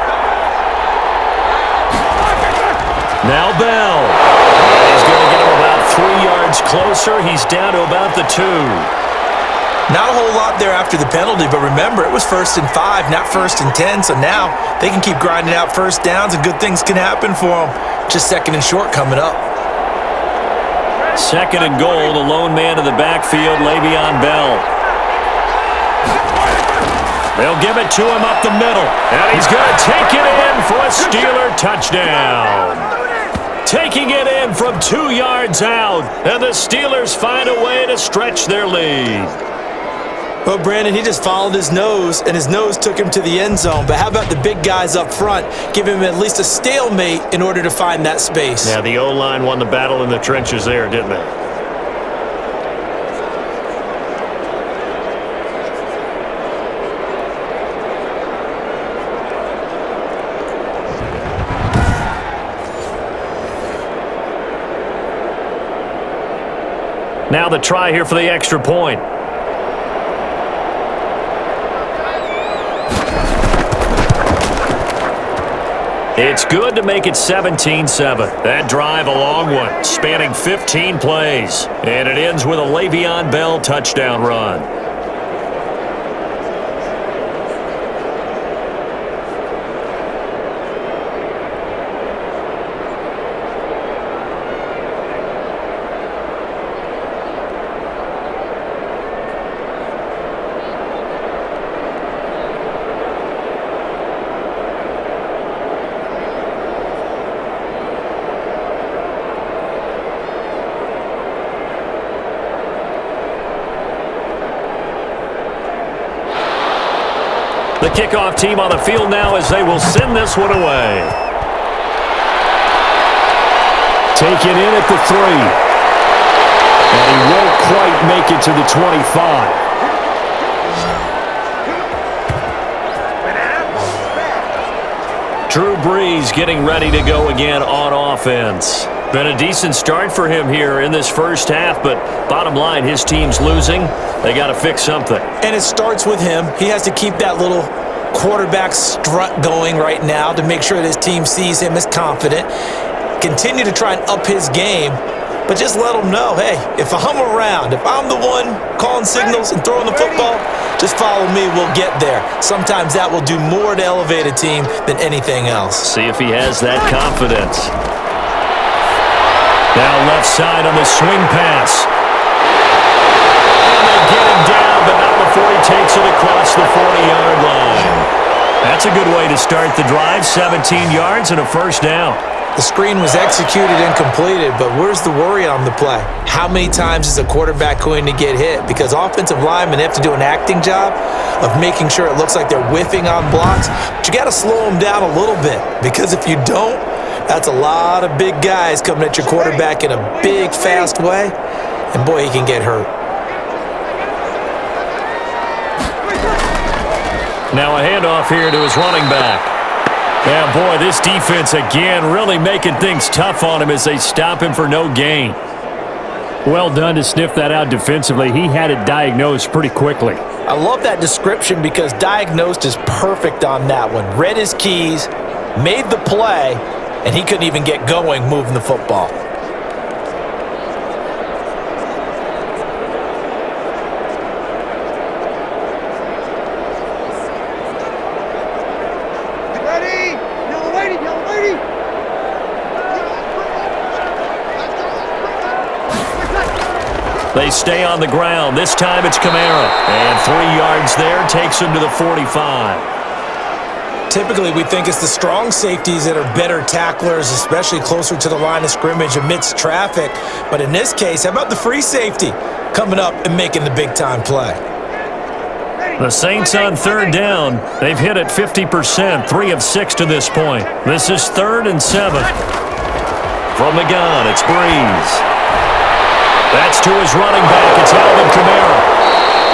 Now Bell. He's going to get him about 3 yards closer. He's down to about the 2. Not a whole lot there after the penalty, but remember, it was 1st and 5, not 1st and 10, so now they can keep grinding out first downs and good things can happen for them. Just 2nd and short coming up. Second and goal, the lone man in the backfield, Le'Veon Bell. They'll give it to him up the middle, and he's going to take it in for a Steeler touchdown. Taking it in from 2 yards out, and the Steelers find a way to stretch their lead. Well, Brandon, he just followed his nose, and his nose took him to the end zone. But how about the big guys up front? Give him at least a stalemate in order to find that space. Yeah, the O-line won the battle in the trenches there, didn't they? Now the try here for the extra point. It's good to make it 17-7. That drive, a long one, spanning 15 plays. And it ends with a Le'Veon Bell touchdown run. The kickoff team on the field now as they will send this one away. Taken in at the 3. And he won't quite make it to the 25. Drew Brees getting ready to go again on offense. Been a decent start for him here in this first half, but bottom line, his team's losing. They got to fix something. And it starts with him. He has to keep that little quarterback strut going right now to make sure that his team sees him as confident. Continue to try and up his game, but just let him know, hey, if I'm around, if I'm the one calling signals and throwing the football, just follow me, we'll get there. Sometimes that will do more to elevate a team than anything else. See if he has that confidence. Now left side on the swing pass. And they get him down, but not before he takes it across the 40-yard line. That's a good way to start the drive, 17 yards and a first down. The screen was executed and completed, but where's the worry on the play? How many times is a quarterback going to get hit? Because offensive linemen have to do an acting job of making sure it looks like they're whiffing on blocks. But you got to slow them down a little bit, because if you don't, that's a lot of big guys coming at your quarterback in a big, fast way. And boy, he can get hurt. Now a handoff here to his running back. Yeah, boy, this defense again really making things tough on him as they stop him for no gain. Well done to sniff that out defensively. He had it diagnosed pretty quickly. I love that description because diagnosed is perfect on that one. Read his keys, made the play, and he couldn't even get going moving the football. They stay on the ground. This time it's Kamara. And 3 yards there takes him to the 45. Typically, we think it's the strong safeties that are better tacklers, especially closer to the line of scrimmage amidst traffic. But in this case, how about the free safety coming up and making the big-time play? The Saints on third down. They've hit it 50%, 3 of 6 to this point. This is 3rd and 7. From the gun, it's Brees. That's to his running back. It's Alvin Kamara.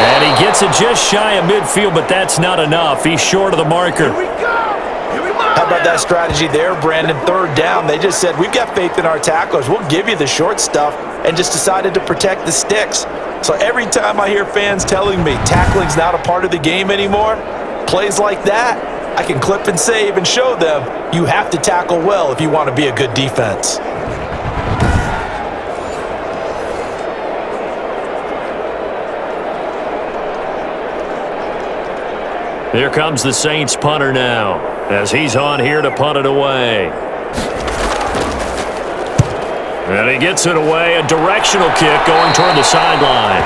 And he gets it just shy of midfield, but that's not enough. He's short of the marker. How about that strategy there, Brandon? Third down, they just said, we've got faith in our tacklers. We'll give you the short stuff, and just decided to protect the sticks. So every time I hear fans telling me tackling's not a part of the game anymore, plays like that, I can clip and save and show them you have to tackle well if you want to be a good defense. Here comes the Saints punter now, as he's on here to punt it away. And he gets it away. A directional kick going toward the sideline.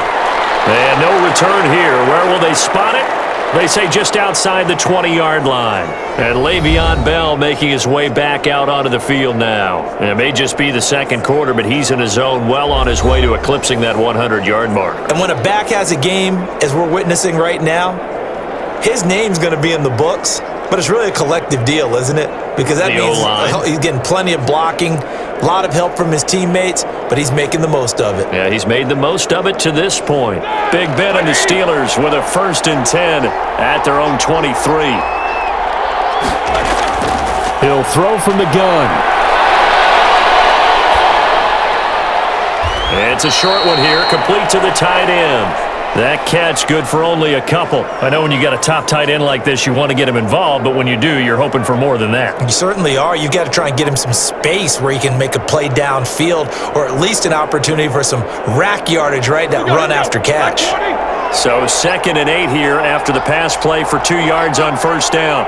And no return here. Where will they spot it? They say just outside the 20-yard line. And Le'Veon Bell making his way back out onto the field now. And it may just be the second quarter, but he's in his zone, well on his way to eclipsing that 100-yard mark. And when a back has a game, as we're witnessing right now, his name's going to be in the books, but it's really a collective deal, isn't it? Because that means he's getting plenty of blocking, a lot of help from his teammates, but he's making the most of it. Yeah, he's made the most of it to this point. Big bet on the Steelers with a 1st and 10 at their own 23. He'll throw from the gun. It's a short one here, complete to the tight end. That catch good for only a couple. I know when you got a top tight end like this, you want to get him involved, but when you do, you're hoping for more than that. You certainly are. You've got to try and get him some space where he can make a play downfield, or at least an opportunity for some rack yardage, right? That run after catch. So 2nd and 8 here after the pass play for 2 yards on 1st down.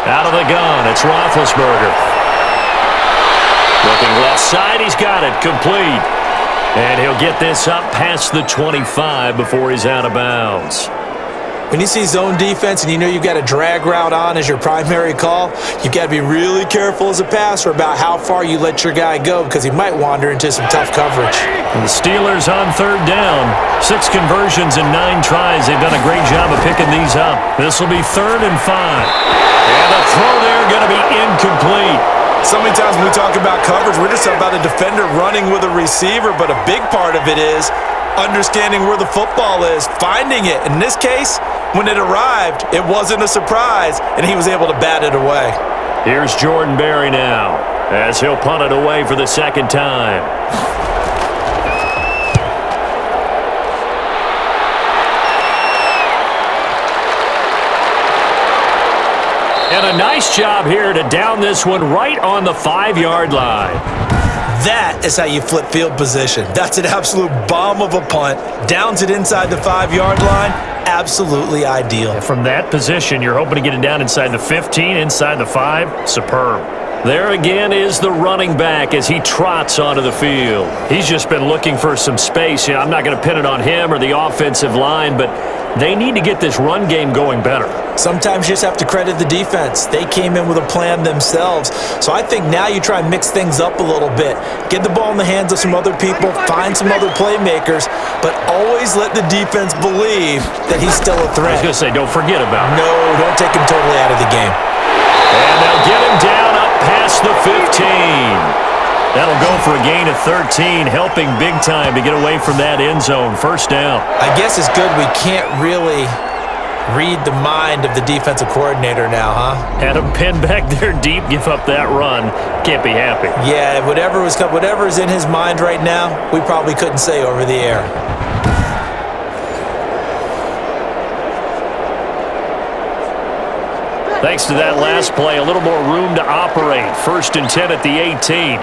Out of the gun, it's Roethlisberger. Looking left side, he's got it, complete. And he'll get this up past the 25 before he's out of bounds. When you see zone defense and you know you've got a drag route on as your primary call, you've got to be really careful as a passer about how far you let your guy go because he might wander into some tough coverage. And the Steelers on 3rd down. 6 conversions and 9 tries. They've done a great job of picking these up. This will be 3rd and 5. And the throw there going to be incomplete. So many times when we talk about coverage, we're just about a defender running with a receiver, but a big part of it is understanding where the football is, finding it. In this case, when it arrived, it wasn't a surprise, and he was able to bat it away. Here's Jordan Berry now, as he'll punt it away for the 2nd time. And a nice job here to down this one right on the 5-yard line. That is how you flip field position. That's an absolute bomb of a punt. Downs it inside the 5-yard line. Absolutely ideal. From that position, you're hoping to get it down inside the 15, inside the 5. Superb. There again is the running back as he trots onto the field. He's just been looking for some space. I'm not going to pin it on him or the offensive line, but they need to get this run game going better. Sometimes you just have to credit the defense. They came in with a plan themselves. So I think now you try and mix things up a little bit. Get the ball in the hands of some other people, find some other playmakers, but always let the defense believe that he's still a threat. I was going to say, don't forget about it. No, don't take him totally out of the game. And they'll get him down up past the 15. That'll go for a gain of 13, helping big time to get away from that end zone. 1st down. I guess it's good we can't really read the mind of the defensive coordinator now, huh? Had him pinned back there deep, give up that run. Can't be happy. Yeah, whatever is in his mind right now, we probably couldn't say over the air. Thanks to that last play, a little more room to operate. 1st and 10 at the 18.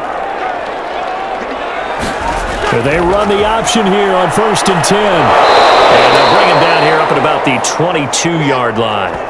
They run the option here on 1st and 10. And they'll bring him down here up at about the 22-yard line.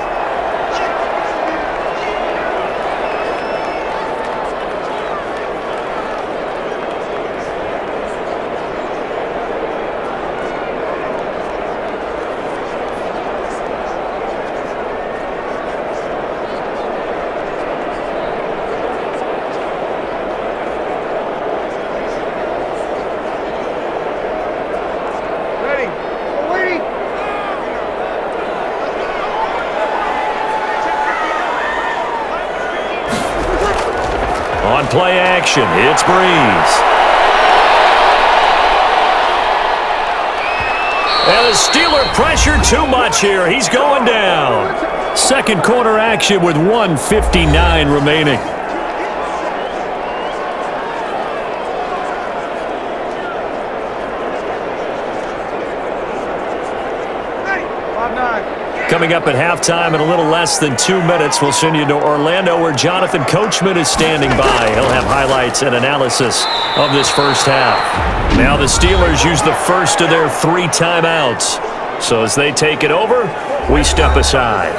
On play action, it's Brees. And the Steeler pressure too much here. He's going down. 2nd quarter action with 1:59 remaining. Coming up at halftime in a little less than 2 minutes, we'll send you to Orlando where Jonathan Coachman is standing by. He'll have highlights and analysis of this 1st half. Now the Steelers use the first of their 3 timeouts. So as they take it over, we step aside.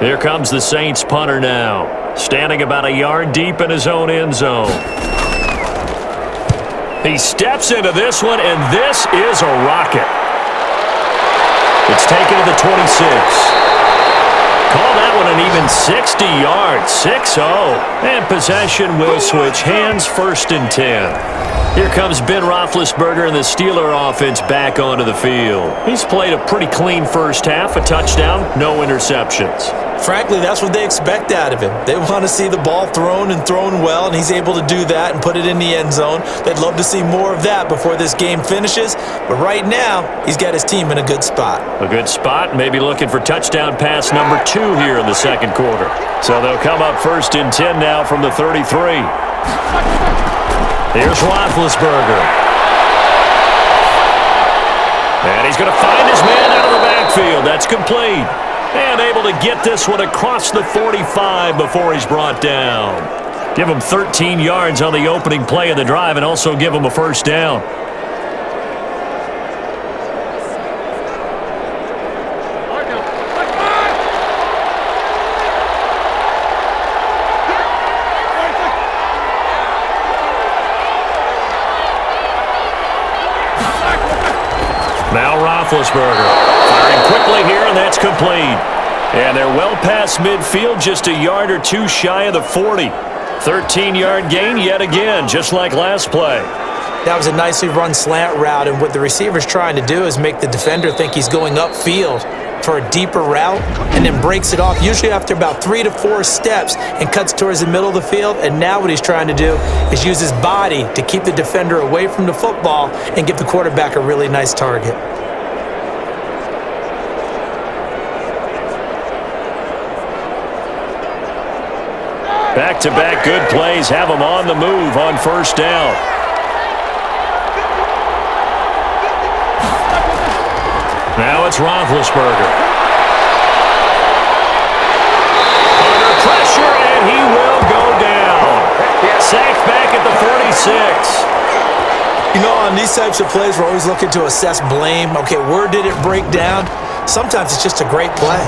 Here comes the Saints punter now, standing about a yard deep in his own end zone. He steps into this one, and this is a rocket. It's taken to the 26. Call that one an even 60 yards, 6-0. And possession will switch hands, 1st and 10. Here comes Ben Roethlisberger and the Steeler offense back onto the field. He's played a pretty clean first half, a touchdown, no interceptions. Frankly, that's what they expect out of him. They want to see the ball thrown and thrown well, and he's able to do that and put it in the end zone. They'd love to see more of that before this game finishes, but right now, he's got his team in a good spot. A good spot, maybe looking for touchdown pass number 2 here in the second quarter. So they'll come up 1st and 10 now from the 33. Here's Roethlisberger. And he's going to find his man out of the backfield. That's complete. And able to get this one across the 45 before he's brought down. Give him 13 yards on the opening play of the drive and also give him a first down. Now Roethlisberger firing quickly here, and that's complete. And they're well past midfield, just a yard or two shy of the 40. 13-yard gain yet again, just like last play. That was a nicely run slant route, and what the receiver's trying to do is make the defender think he's going upfield for a deeper route and then breaks it off, usually after about 3 to 4 steps, and cuts towards the middle of the field. And now what he's trying to do is use his body to keep the defender away from the football and give the quarterback a really nice target. Back-to-back good plays have him on the move on first down. Now it's Roethlisberger. Under pressure, and he will go down. Sacked back at the 46. You know, on these types of plays, we're always looking to assess blame. Okay, where did it break down? Sometimes it's just a great play.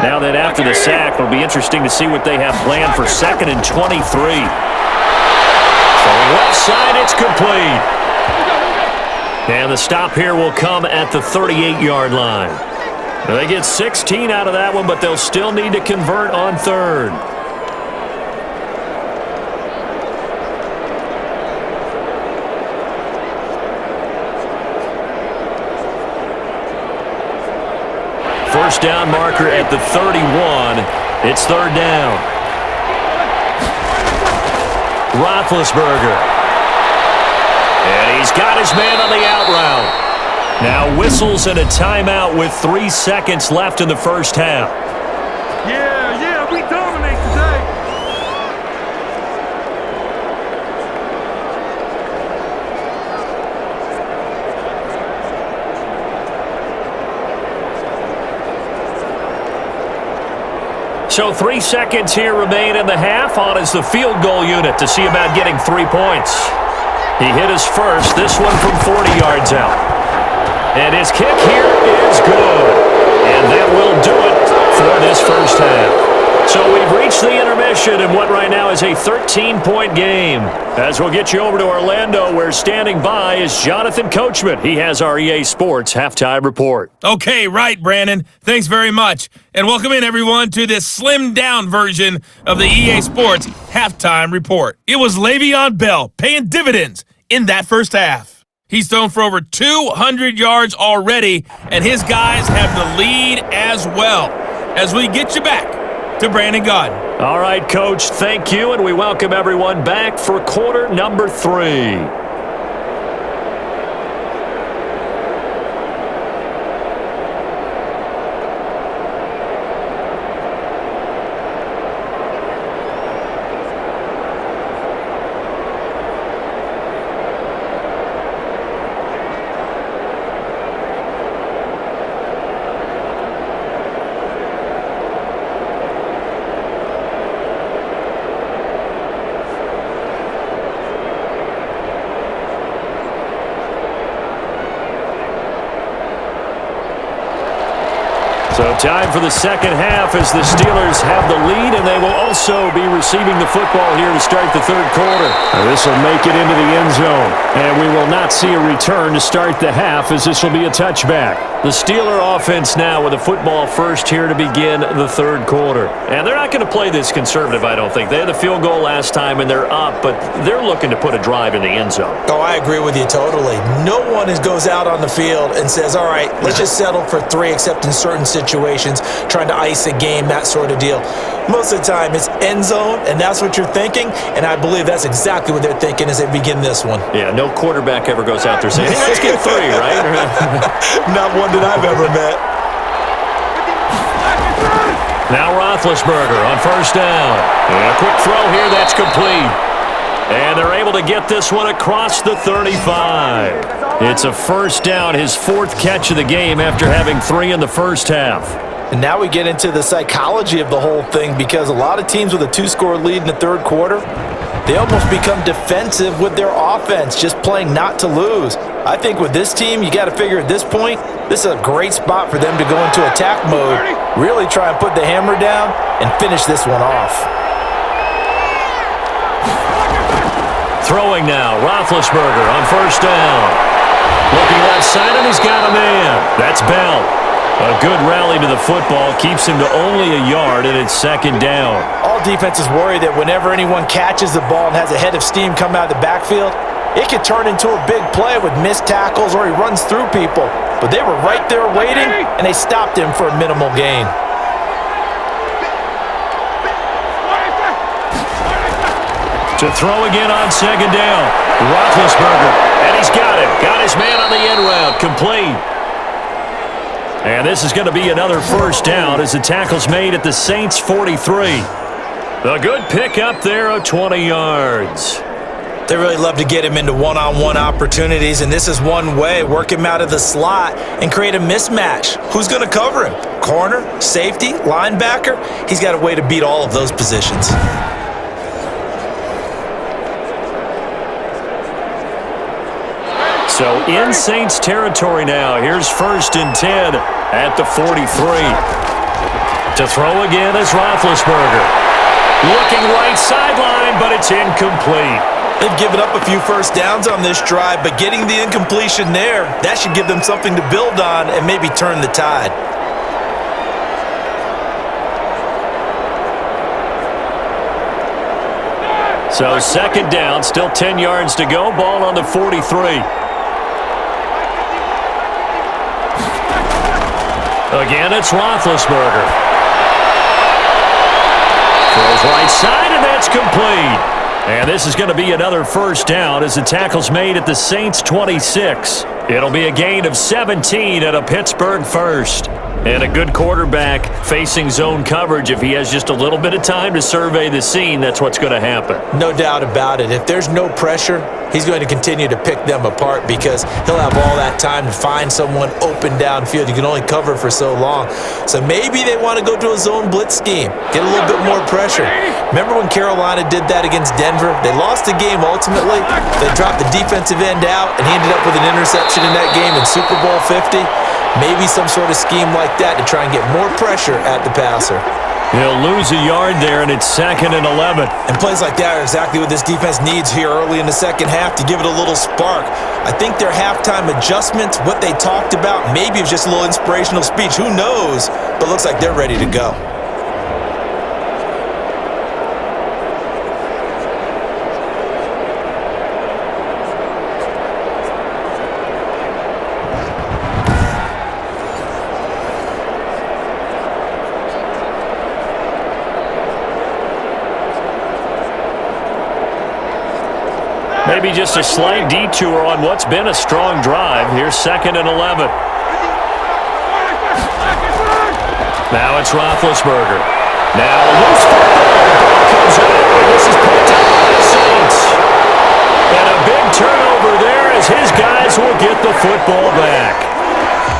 Now that after the sack, it'll be interesting to see what they have planned for 2nd and 23. From the left side, it's complete. And the stop here will come at the 38-yard line. Now they get 16 out of that one, but they'll still need to convert on 3rd. First down marker at the 31. It's 3rd down. Roethlisberger. And he's got his man on the out route. Now whistles and a timeout with 3 seconds left in the first half. Yeah, we dominate today. So 3 seconds here remain in the half. On is the field goal unit to see about getting 3 points. He hit his first, this one from 40 yards out. And his kick here is good. And that will do it for this first half. So we've reached the intermission in what right now is a 13-point game. As we'll get you over to Orlando, where standing by is Jonathan Coachman. He has our EA Sports Halftime Report. Okay, right, Brandon. Thanks very much. And welcome in, everyone, to this slimmed-down version of the EA Sports Halftime Report. It was Le'Veon Bell paying dividends in that first half. He's thrown for over 200 yards already, and his guys have the lead as well. As we get you back to Brandon Gaudin. All right, Coach, thank you, and we welcome everyone back for quarter number 3. So time for the second half as the Steelers have the lead, and they will also be receiving the football here to start the third quarter. This will make it into the end zone, and we will not see a return to start the half as this will be a touchback. The Steeler offense now with a football first here to begin the third quarter. And they're not going to play this conservative, I don't think. They had the field goal last time, and they're up, but they're looking to put a drive in the end zone. Oh, I agree with you totally. No one goes out on the field and says, all right, let's just settle for 3 except in certain situations, trying to ice a game, that sort of deal. Most of the time, it's end zone, and that's what you're thinking, and I believe that's exactly what they're thinking as they begin this one. Yeah, no quarterback ever goes out there saying, hey, let's get 3, right? Not one that I've ever met. Now Roethlisberger on first down. And a quick throw here, that's complete. And they're able to get this one across the 35. It's a first down, his 4th catch of the game after having 3 in the first half. And now we get into the psychology of the whole thing, because a lot of teams with a 2-score lead in the third quarter, they almost become defensive with their offense, just playing not to lose. I think with this team, you got to figure at this point, this is a great spot for them to go into attack mode, really try and put the hammer down and finish this one off. Throwing now, Roethlisberger on first down. Looking left side, and he's got a man. That's Bell. A good rally to the football keeps him to only a yard, and it's second down. All defenses worry that whenever anyone catches the ball and has a head of steam come out of the backfield, it could turn into a big play with missed tackles or he runs through people. But they were right there waiting, and they stopped him for a minimal gain. To throw again on second down. Roethlisberger, and he's got it. Got his man on the end route, complete. And this is going to be another first down as the tackle's made at the Saints' 43. A good pickup there of 20 yards. They really love to get him into one-on-one opportunities, and this is one way. Work him out of the slot and create a mismatch. Who's going to cover him? Corner, safety, linebacker? He's got a way to beat all of those positions. So in Saints territory now. Here's 1st and 10 at the 43. To throw again is Roethlisberger. Looking right sideline, but it's incomplete. They've given up a few first downs on this drive, but getting the incompletion there, that should give them something to build on and maybe turn the tide. So second down, still 10 yards to go. Ball on the 43. Again, it's Roethlisberger. Throws right side, and that's complete. And this is going to be another first down as the tackle's made at the Saints' 26. It'll be a gain of 17 at a Pittsburgh first. And a good quarterback facing zone coverage. If he has just a little bit of time to survey the scene, that's what's going to happen. No doubt about it. If there's no pressure, he's going to continue to pick them apart because he'll have all that time to find someone open downfield. You can only cover for so long. So maybe they want to go to a zone blitz scheme, get a little bit more pressure. Remember when Carolina did that against Denver? They lost the game ultimately. They dropped the defensive end out, and he ended up with an interception in that game in Super Bowl 50. Maybe some sort of scheme like that to try and get more pressure at the passer. He'll lose a yard there, and it's 2nd and 11. And plays like that are exactly what this defense needs here early in the second half to give it a little spark. I think their halftime adjustments, what they talked about, maybe it was just a little inspirational speech. Who knows? But looks like they're ready to go. Maybe just a slight detour on what's been a strong drive. Here's 2nd and 11. Now it's Roethlisberger. Now loose football comes out. This is picked up by the Saints. And a big turnover there as his guys will get the football back.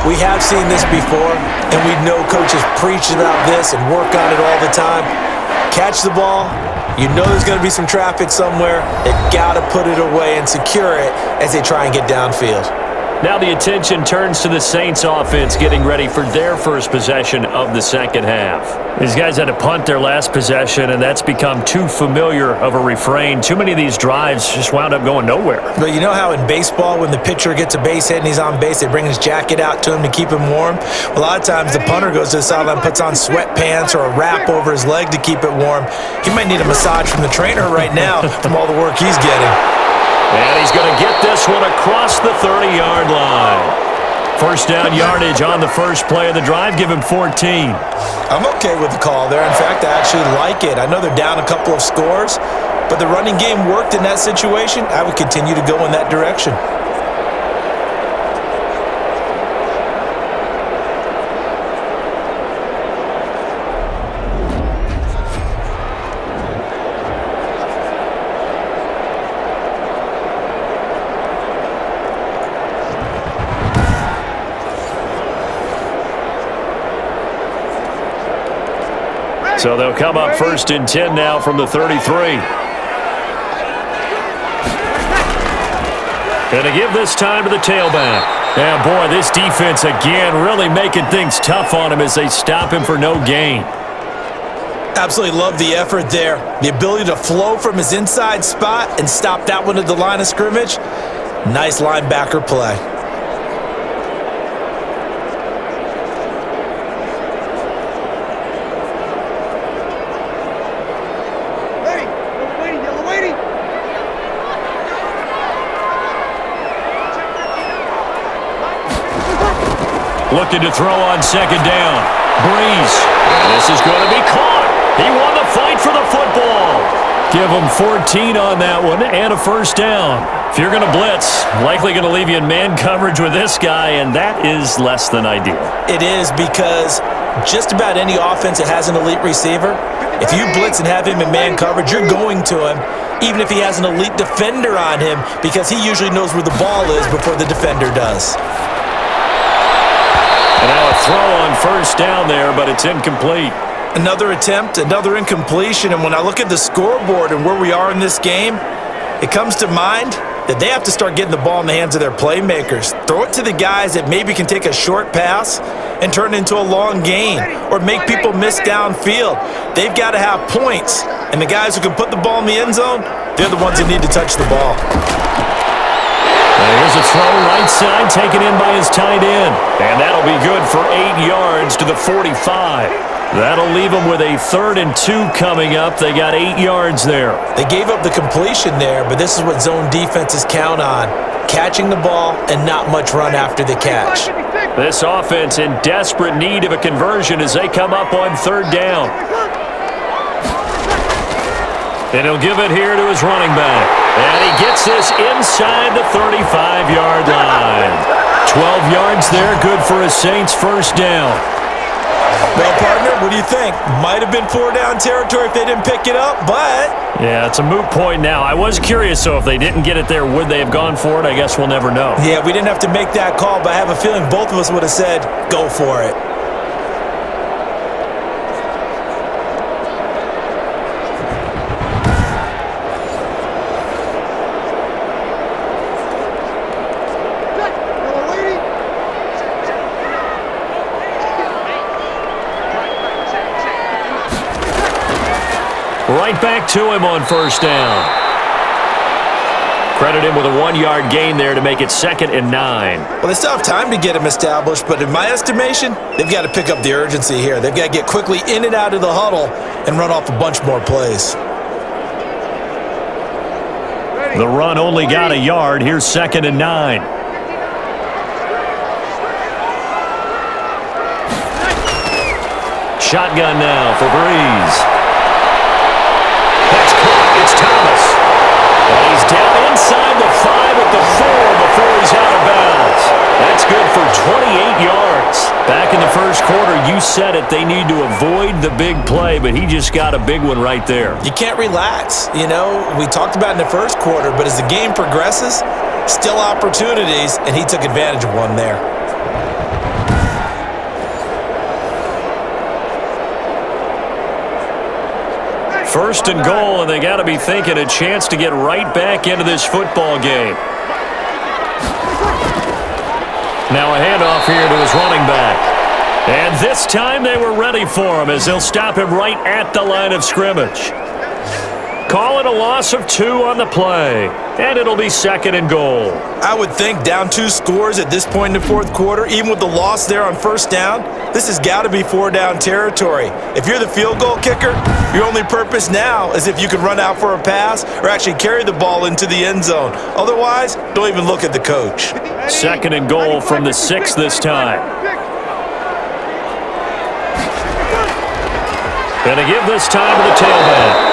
We have seen this before, and we know coaches preach about this and work on it all the time. Catch the ball. You know there's going to be some traffic somewhere. They've got to put it away and secure it as they try and get downfield. Now the attention turns to the Saints offense getting ready for their first possession of the second half. These guys had to punt their last possession, and that's become too familiar of a refrain. Too many of these drives just wound up going nowhere. But you know how in baseball, when the pitcher gets a base hit and he's on base, they bring his jacket out to him to keep him warm? A lot of times the punter goes to the sideline, puts on sweatpants or a wrap over his leg to keep it warm. He might need a massage from the trainer right now from all the work he's getting. And he's going to get this one across the 30-yard line. First down yardage on the first play of the drive. Give him 14. I'm okay with the call there. In fact, I actually like it. I know they're down a couple of scores, but the running game worked in that situation. I would continue to go in that direction. So they'll come up 1st and 10 now from the 33. And to give this time to the tailback. And boy, this defense again really making things tough on him as they stop him for no gain. Absolutely love the effort there. The ability to flow from his inside spot and stop that one at the line of scrimmage. Nice linebacker play. Looking to throw on second down. Brees. And this is going to be caught. He won the fight for the football. Give him 14 on that one and a first down. If you're going to blitz, likely going to leave you in man coverage with this guy, and that is less than ideal. It is, because just about any offense that has an elite receiver, if you blitz and have him in man coverage, you're going to him, even if he has an elite defender on him, because he usually knows where the ball is before the defender does. And now a throw on first down there, but it's incomplete. Another attempt, another incompletion, and when I look at the scoreboard and where we are in this game, it comes to mind that they have to start getting the ball in the hands of their playmakers. Throw it to the guys that maybe can take a short pass and turn it into a long gain or make people miss downfield. They've got to have points, and the guys who can put the ball in the end zone, they're the ones that need to touch the ball. Here's a throw right side taken in by his tight end. And that'll be good for 8 yards to the 45. That'll leave them with a 3rd and 2 coming up. They got 8 yards there. They gave up the completion there, but this is what zone defenses count on. Catching the ball and not much run after the catch. This offense in desperate need of a conversion as they come up on 3rd down. And he'll give it here to his running back. And he gets this inside the 35-yard line. 12 yards there, good for a Saints first down. Well, partner, what do you think? Might have been 4-down territory if they didn't pick it up, but... Yeah, it's a moot point now. I was curious, so if they didn't get it there, would they have gone for it? I guess we'll never know. Yeah, we didn't have to make that call, but I have a feeling both of us would have said, go for it. Right back to him on first down. Credit him with a 1-yard gain there to make it 2nd and 9. Well, they still have time to get him established, but in my estimation, they've got to pick up the urgency here. They've got to get quickly in and out of the huddle and run off a bunch more plays. The run only got a yard. Here's 2nd and 9. Shotgun now for Brees. That's caught. It's Thomas. And he's down inside the 5 at the 4 before he's out of bounds. That's good for 28 yards. Back in the first quarter, you said it, they need to avoid the big play, but he just got a big one right there. You can't relax. You know, we talked about in the first quarter, but as the game progresses, still opportunities, and he took advantage of one there. First and goal, and they got to be thinking a chance to get right back into this football game. Now a handoff here to his running back. And this time they were ready for him as they'll stop him right at the line of scrimmage. Call it a loss of 2 on the play, and it'll be 2nd and goal. I would think down 2 scores at this point in the fourth quarter, even with the loss there on first down, this has got to be 4-down territory. If you're the field goal kicker, your only purpose now is if you can run out for a pass or actually carry the ball into the end zone. Otherwise, don't even look at the coach. 2nd and goal from the 6 this time. Going to give this time to the tailback.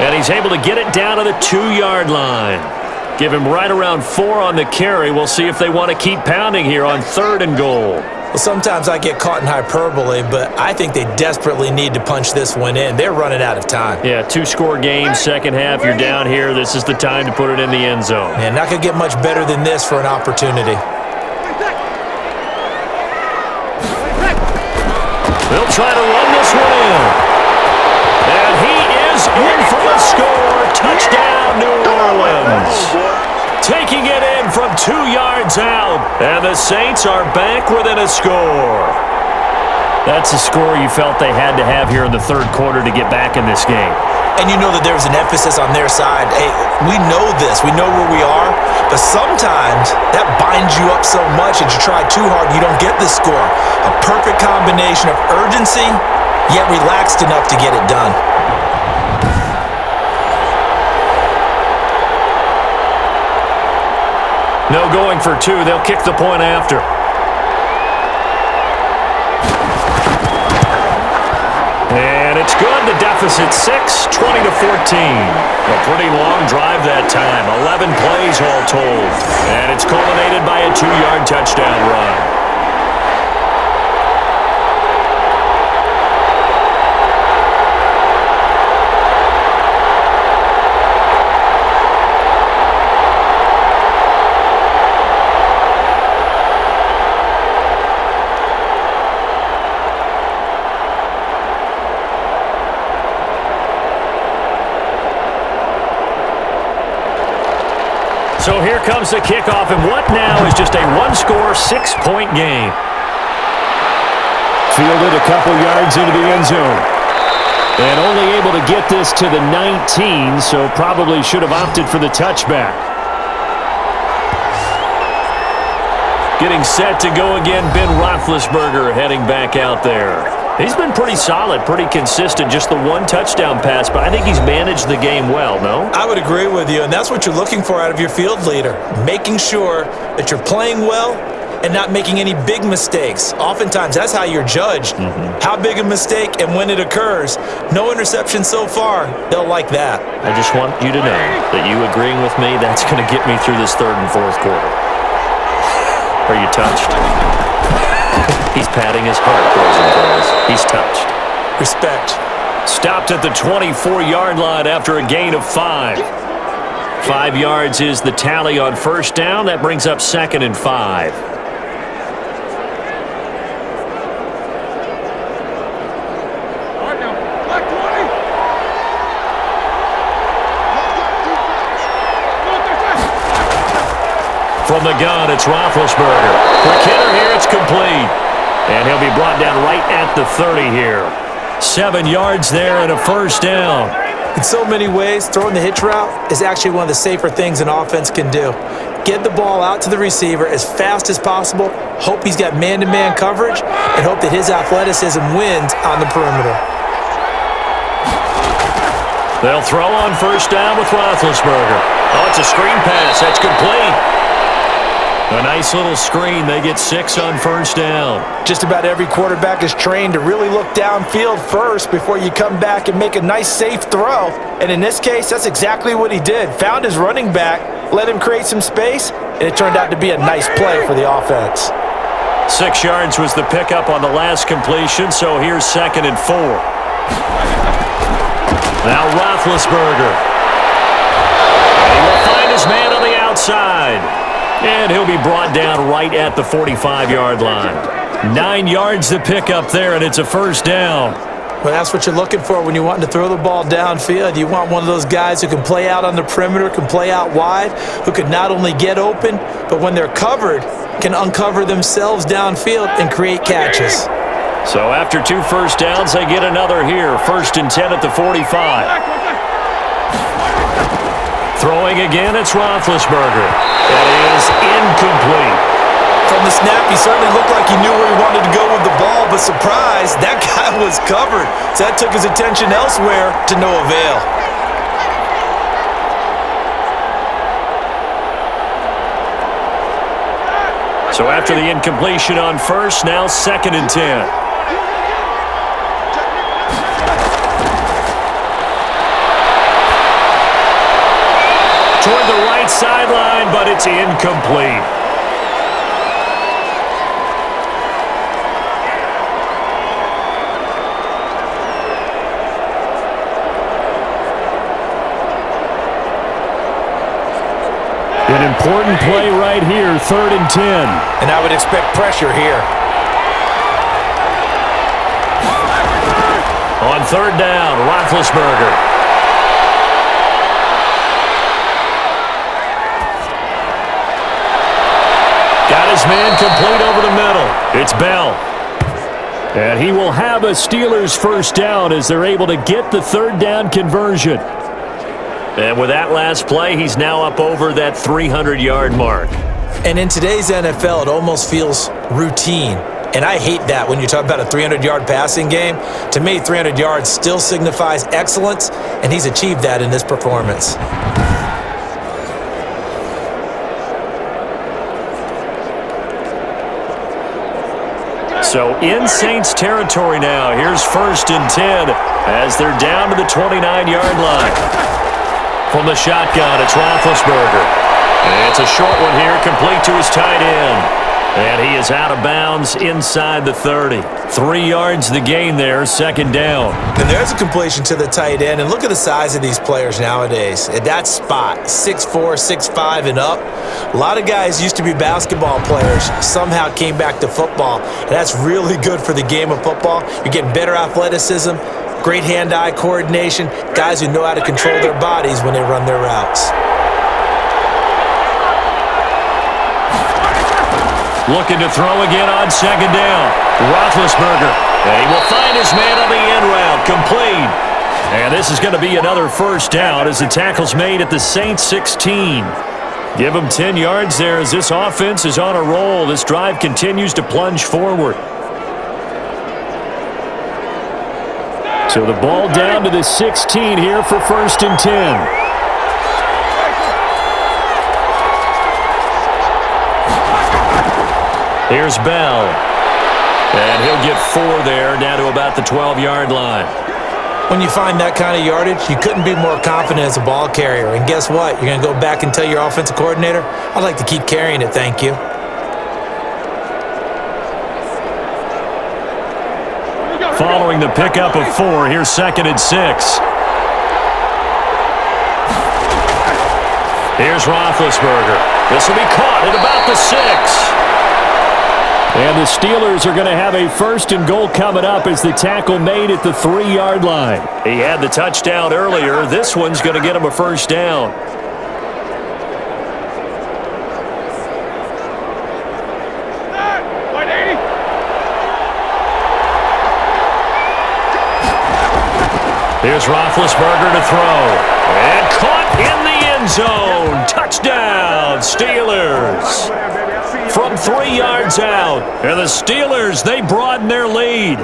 And he's able to get it down to the 2-yard line. Give him right around 4 on the carry. We'll see if they want to keep pounding here on 3rd and goal. Well, sometimes I get caught in hyperbole, but I think they desperately need to punch this one in. They're running out of time. Yeah, 2-score game, second half. You're down here. This is the time to put it in the end zone. Man, not going to get much better than this for an opportunity. They'll try to run this one in. And he is in for the score. Touchdown, New Orleans. Taking it in from 2 yards out. And the Saints are back within a score. That's a score you felt they had to have here in the third quarter to get back in this game. And you know that there's an emphasis on their side. Hey, we know this. We know where we are. But sometimes that binds you up so much that you try too hard, you don't get the score. A perfect combination of urgency, yet relaxed enough to get it done. No going for 2. They'll kick the point after. And it's good. The deficit 6, 20-14. A pretty long drive that time. 11 plays all told. And it's culminated by a 2-yard touchdown run. So here comes the kickoff, and what now is just a 1-score, 6-point game. Fielded a couple yards into the end zone. And only able to get this to the 19, so probably should have opted for the touchback. Getting set to go again, Ben Roethlisberger heading back out there. He's been pretty solid, pretty consistent, just the 1 touchdown pass, but I think he's managed the game well, no? I would agree with you, and that's what you're looking for out of your field leader, making sure that you're playing well and not making any big mistakes. Oftentimes, that's how you're judged. How big a mistake and when it occurs. No interception so far. They'll like that. I just want you to know that you agreeing with me, that's going to get me through this 3rd and 4th quarter. Are you touched? He's patting his heart, boys and girls. He's touched. Respect. Stopped at the 24-yard line after a gain of 5. 5 yards is the tally on first down. That brings up 2nd and 5. From the gun, it's Roethlisberger. For Kinner here, it's complete. And he'll be brought down right at the 30 here. 7 yards there and a first down. In so many ways, throwing the hitch route is actually one of the safer things an offense can do. Get the ball out to the receiver as fast as possible, hope he's got man-to-man coverage, and hope that his athleticism wins on the perimeter. They'll throw on first down with Roethlisberger. Oh, it's a screen pass. That's complete. A nice little screen. They get 6 on first down. Just about every quarterback is trained to really look downfield first before you come back and make a nice, safe throw. And in this case, that's exactly what he did. Found his running back, let him create some space, and it turned out to be a nice play for the offense. 6 yards was the pickup on the last completion, so here's 2nd and 4. Now Roethlisberger. And he will find his man on the outside. And he'll be brought down right at the 45-yard line. 9 yards to pick up there, and it's a first down. Well, that's what you're looking for when you're wanting to throw the ball downfield. You want one of those guys who can play out on the perimeter, can play out wide, who can not only get open, but when they're covered, can uncover themselves downfield and create catches. So after 2 first downs, they get another here. 1st and 10 at the 45. Throwing again, it's Roethlisberger. That is incomplete. From the snap, he certainly looked like he knew where he wanted to go with the ball, but surprise, that guy was covered. So that took his attention elsewhere to no avail. So after the incompletion on 1st, now 2nd and 10. Toward the right sideline, but it's incomplete. An important play right here, 3rd and 10. And I would expect pressure here. On 3rd down, Roethlisberger. Got his man complete over the middle. It's Bell. And he will have a Steelers 1st down as they're able to get the 3rd down conversion. And with that last play, he's now up over that 300-yard mark. And in today's NFL, it almost feels routine. And I hate that when you talk about a 300-yard passing game. To me, 300 yards still signifies excellence, and he's achieved that in this performance. So in Saints territory now. Here's 1st and 10 as they're down to the 29-yard line. From the shotgun, it's Roethlisberger. And it's a short one here, complete to his tight end. And he is out of bounds inside the 30. 3 yards the gain there, 2nd down. And there's a completion to the tight end. And look at the size of these players nowadays. At that spot, 6'4", 6'5", and up. A lot of guys used to be basketball players, somehow came back to football. And that's really good for the game of football. You're getting better athleticism, great hand-eye coordination, guys who know how to control their bodies when they run their routes. Looking to throw again on 2nd down. Roethlisberger. And he will find his man on the end route. Complete. And this is going to be another 1st down as the tackle's made at the Saints 16. Give him 10 yards there as this offense is on a roll. This drive continues to plunge forward. So the ball down to the 16 here for 1st and 10. Here's Bell. And he'll get 4 there, down to about the 12-yard line. When you find that kind of yardage, you couldn't be more confident as a ball carrier. And guess what? You're going to go back and tell your offensive coordinator, I'd like to keep carrying it, thank you. Following the pickup of 4, here's 2nd and 6. Here's Roethlisberger. This will be caught at about the 6. And the Steelers are going to have a 1st and goal coming up as the tackle made at the 3-yard line. He had the touchdown earlier. This one's going to get him a 1st down. Here's Roethlisberger to throw. And caught in the end zone. Touchdown, Steelers. From 3 yards out. And the Steelers, they broaden their lead.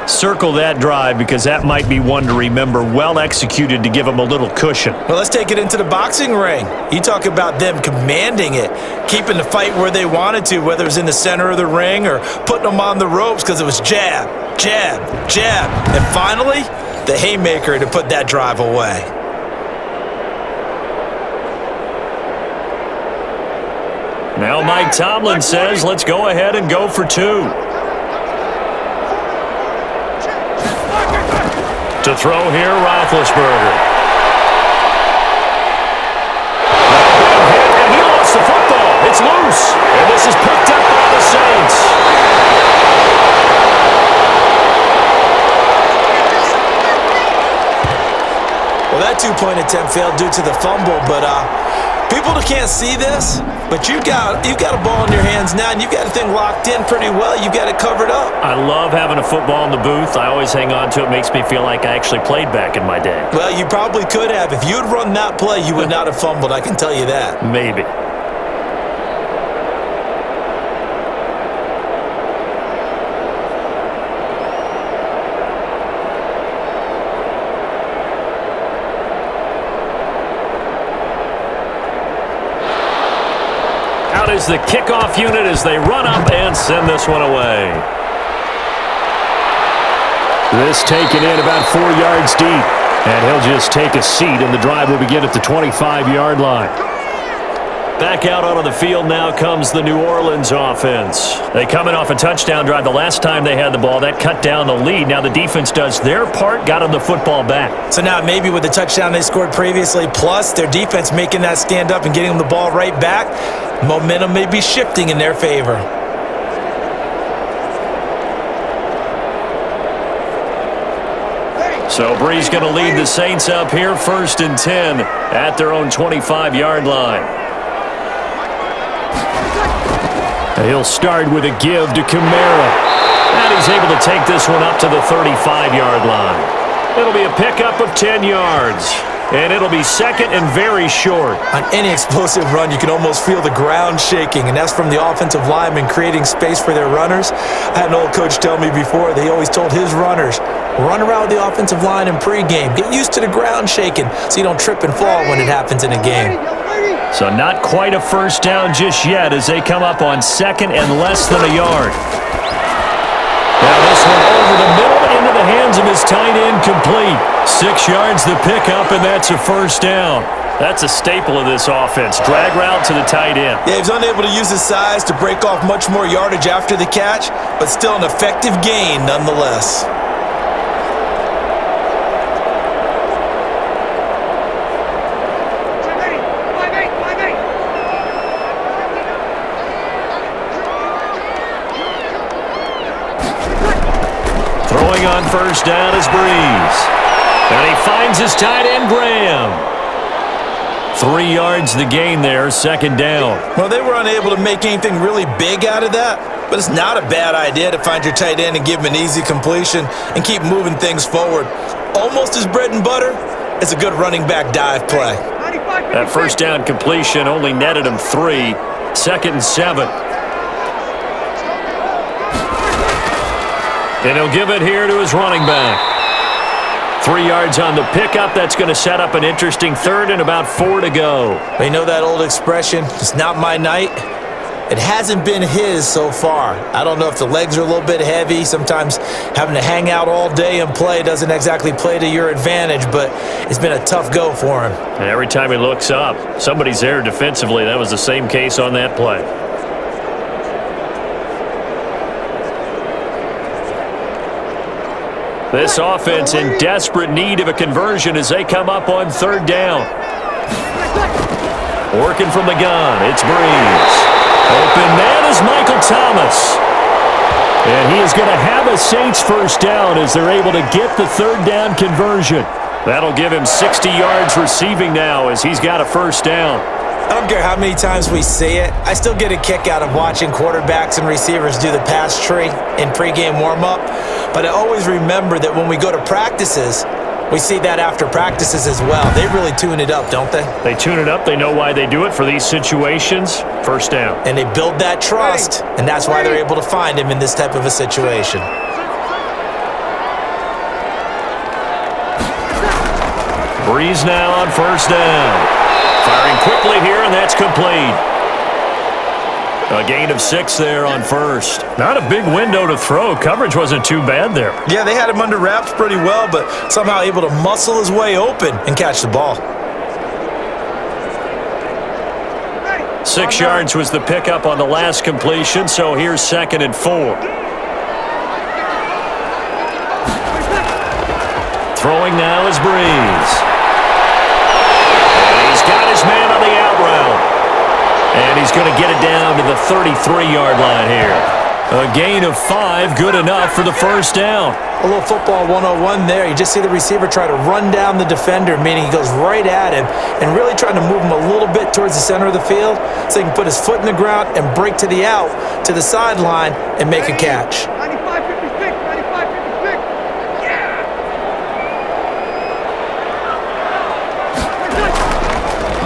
Circle that drive because that might be one to remember. Well executed to give them a little cushion. Well, let's take it into the boxing ring. You talk about them commanding it, keeping the fight where they wanted to, whether it was in the center of the ring or putting them on the ropes because it was jab, jab, jab. And finally, the haymaker to put that drive away. Now Mike Tomlin says, let's go ahead and go for 2. To throw here, Roethlisberger. And he lost the football. It's loose. And this is picked up by the Saints. That two-point attempt failed due to the fumble, but people can't see this, but you got a ball in your hands now, and you've got the thing locked in pretty well. You got it covered up. I love having a football in the booth. I always hang on to it. Makes me feel like I actually played back in my day. Well, you probably could have. If you had run that play, you would not have fumbled, I can tell you that. Maybe. Is the kickoff unit as they run up and send this one away. This taken in about 4 yards deep, and he'll just take a seat, and the drive will begin at the 25-yard line. Back out onto the field now comes the New Orleans offense. They come in off a touchdown drive the last time they had the ball. That cut down the lead. Now the defense does their part, got them the football back. So now maybe with the touchdown they scored previously, plus their defense making that stand up and getting them the ball right back, momentum may be shifting in their favor. So Brees going to lead the Saints up here, 1st and 10 at their own 25-yard line. He'll start with a give to Kamara. And he's able to take this one up to the 35-yard line. It'll be a pickup of 10 yards. And it'll be second and very short. On any explosive run, you can almost feel the ground shaking, and that's from the offensive linemen creating space for their runners. I had an old coach tell me before, they always told his runners, run around with the offensive line in pregame. Get used to the ground shaking so you don't trip and fall when it happens in a game. So not quite a first down just yet as they come up on second and less than a yard. Now this one over the middle into the hands of his tight end, complete. 6 yards the pickup, and that's a first down. That's a staple of this offense. Drag route to the tight end. Yeah, he was unable to use his size to break off much more yardage after the catch, but still an effective gain nonetheless. Throwing on first down is Brees. And he finds his tight end, Graham. 3 yards the gain there, second down. Well, they were unable to make anything really big out of that, but it's not a bad idea to find your tight end and give him an easy completion and keep moving things forward. Almost his bread and butter is a good running back dive play. That first down completion only netted him 3. 2nd and 7. And he'll give it here to his running back. 3 yards on the pickup. That's going to set up an interesting third and about 4 to go. You know that old expression, it's not my night? It hasn't been his so far. I don't know if the legs are a little bit heavy. Sometimes having to hang out all day and play doesn't exactly play to your advantage, but it's been a tough go for him. And every time he looks up, somebody's there defensively. That was the same case on that play. This offense in desperate need of a conversion as they come up on third down. Working from the gun, it's Brees. Open man is Michael Thomas. And he is going to have a Saints first down as they're able to get the third down conversion. That'll give him 60 yards receiving now as he's got a first down. I don't care how many times we say it, I still get a kick out of watching quarterbacks and receivers do the pass tree in pregame warm-up. But I always remember that when we go to practices, we see that after practices as well. They really tune it up, don't they? They tune it up. They know why they do it for these situations. First down. And they build that trust, and that's why they're able to find him in this type of a situation. Brees now on first down. Firing quickly here, and that's complete. A gain of 6 there on first. Not a big window to throw. Coverage wasn't too bad there. Yeah, they had him under wraps pretty well, but somehow able to muscle his way open and catch the ball. 6 yards was the pickup on the last completion, so here's 2nd and 4. Throwing now is Brees. And he's got his man on the out route. And he's going to get it down to the 33-yard line here. A gain of 5, good enough for the first down. A little football 101 there. You just see the receiver try to run down the defender, meaning he goes right at him and really trying to move him a little bit towards the center of the field so he can put his foot in the ground and break to the out, to the sideline, and make a catch. 95-56, 95-56. Yeah!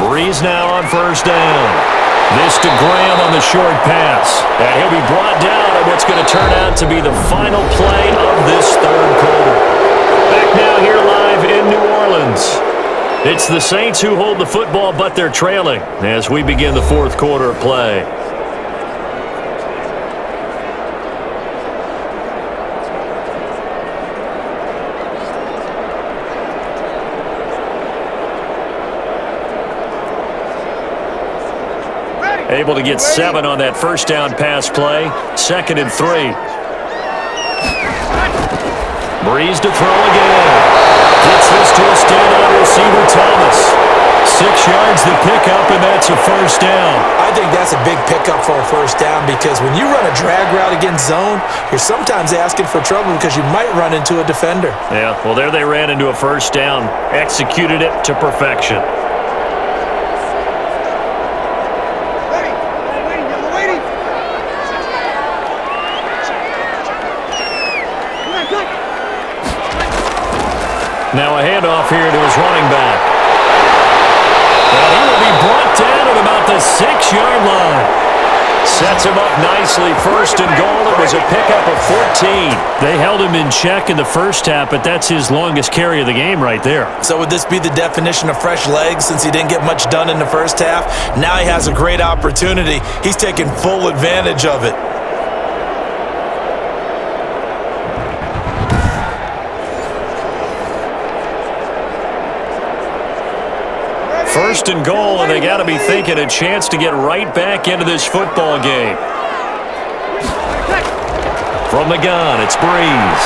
Brees now on first down. This to Graham on the short pass. And he'll be brought down at what's going to turn out to be the final play of this third quarter. Back now here live in New Orleans. It's the Saints who hold the football, but they're trailing as we begin the fourth quarter of play. Able to get 7 on that first down pass play. 2nd and 3. Brees to throw again. Gets this to a standout receiver, Thomas. 6 yards the pickup, and that's a first down. I think that's a big pickup for a first down because when you run a drag route against zone, you're sometimes asking for trouble because you might run into a defender. Yeah, well, there they ran into a first down. Executed it to perfection. Now a handoff here to his running back. And he will be brought down at about the 6-yard line. Sets him up nicely. First and goal. It was a pickup of 14. They held him in check in the first half, but that's his longest carry of the game right there. So would this be the definition of fresh legs since he didn't get much done in the first half? Now he has a great opportunity. He's taking full advantage of it. First and goal, and they got to be thinking a chance to get right back into this football game. From the gun, it's Brees.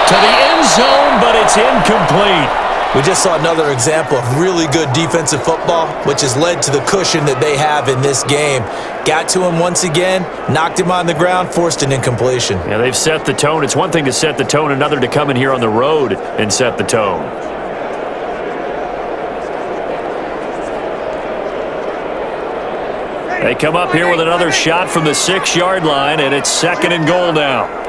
To the end zone, but it's incomplete. We just saw another example of really good defensive football, which has led to the cushion that they have in this game. Got to him once again, knocked him on the ground, forced an incompletion. Yeah, they've set the tone. It's one thing to set the tone, another to come in here on the road and set the tone. They come up here with another shot from the 6-yard line, and it's 2nd and goal now.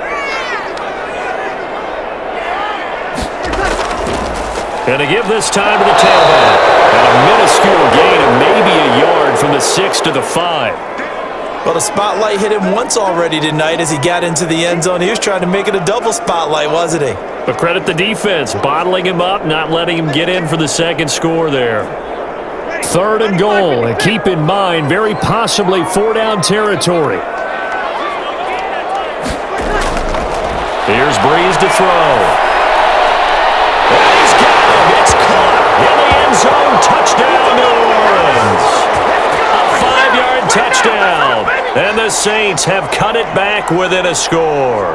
And to give this time to the tailback. And a minuscule gain of maybe a yard from the 6 to the 5. Well, the spotlight hit him once already tonight as he got into the end zone. He was trying to make it a double spotlight, wasn't he? But credit the defense, bottling him up, not letting him get in for the second score there. 3rd and goal, and keep in mind, very possibly 4-down territory. Here's Brees to throw. He's got him. It's caught in the end zone. Touchdown, New Orleans. A 5-yard touchdown. And the Saints have cut it back within a score.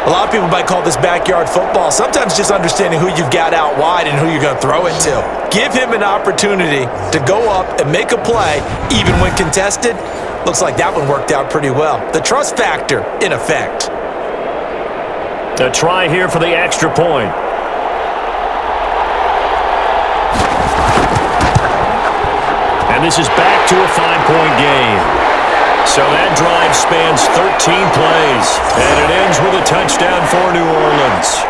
A lot of people might call this backyard football. Sometimes just understanding who you've got out wide and who you're going to throw it to. Give him an opportunity to go up and make a play, even when contested. Looks like that one worked out pretty well. The trust factor, in effect. A try here for the extra point. And this is back to a 5-point game. So that drive spans 13 plays, and it ends with a touchdown for New Orleans.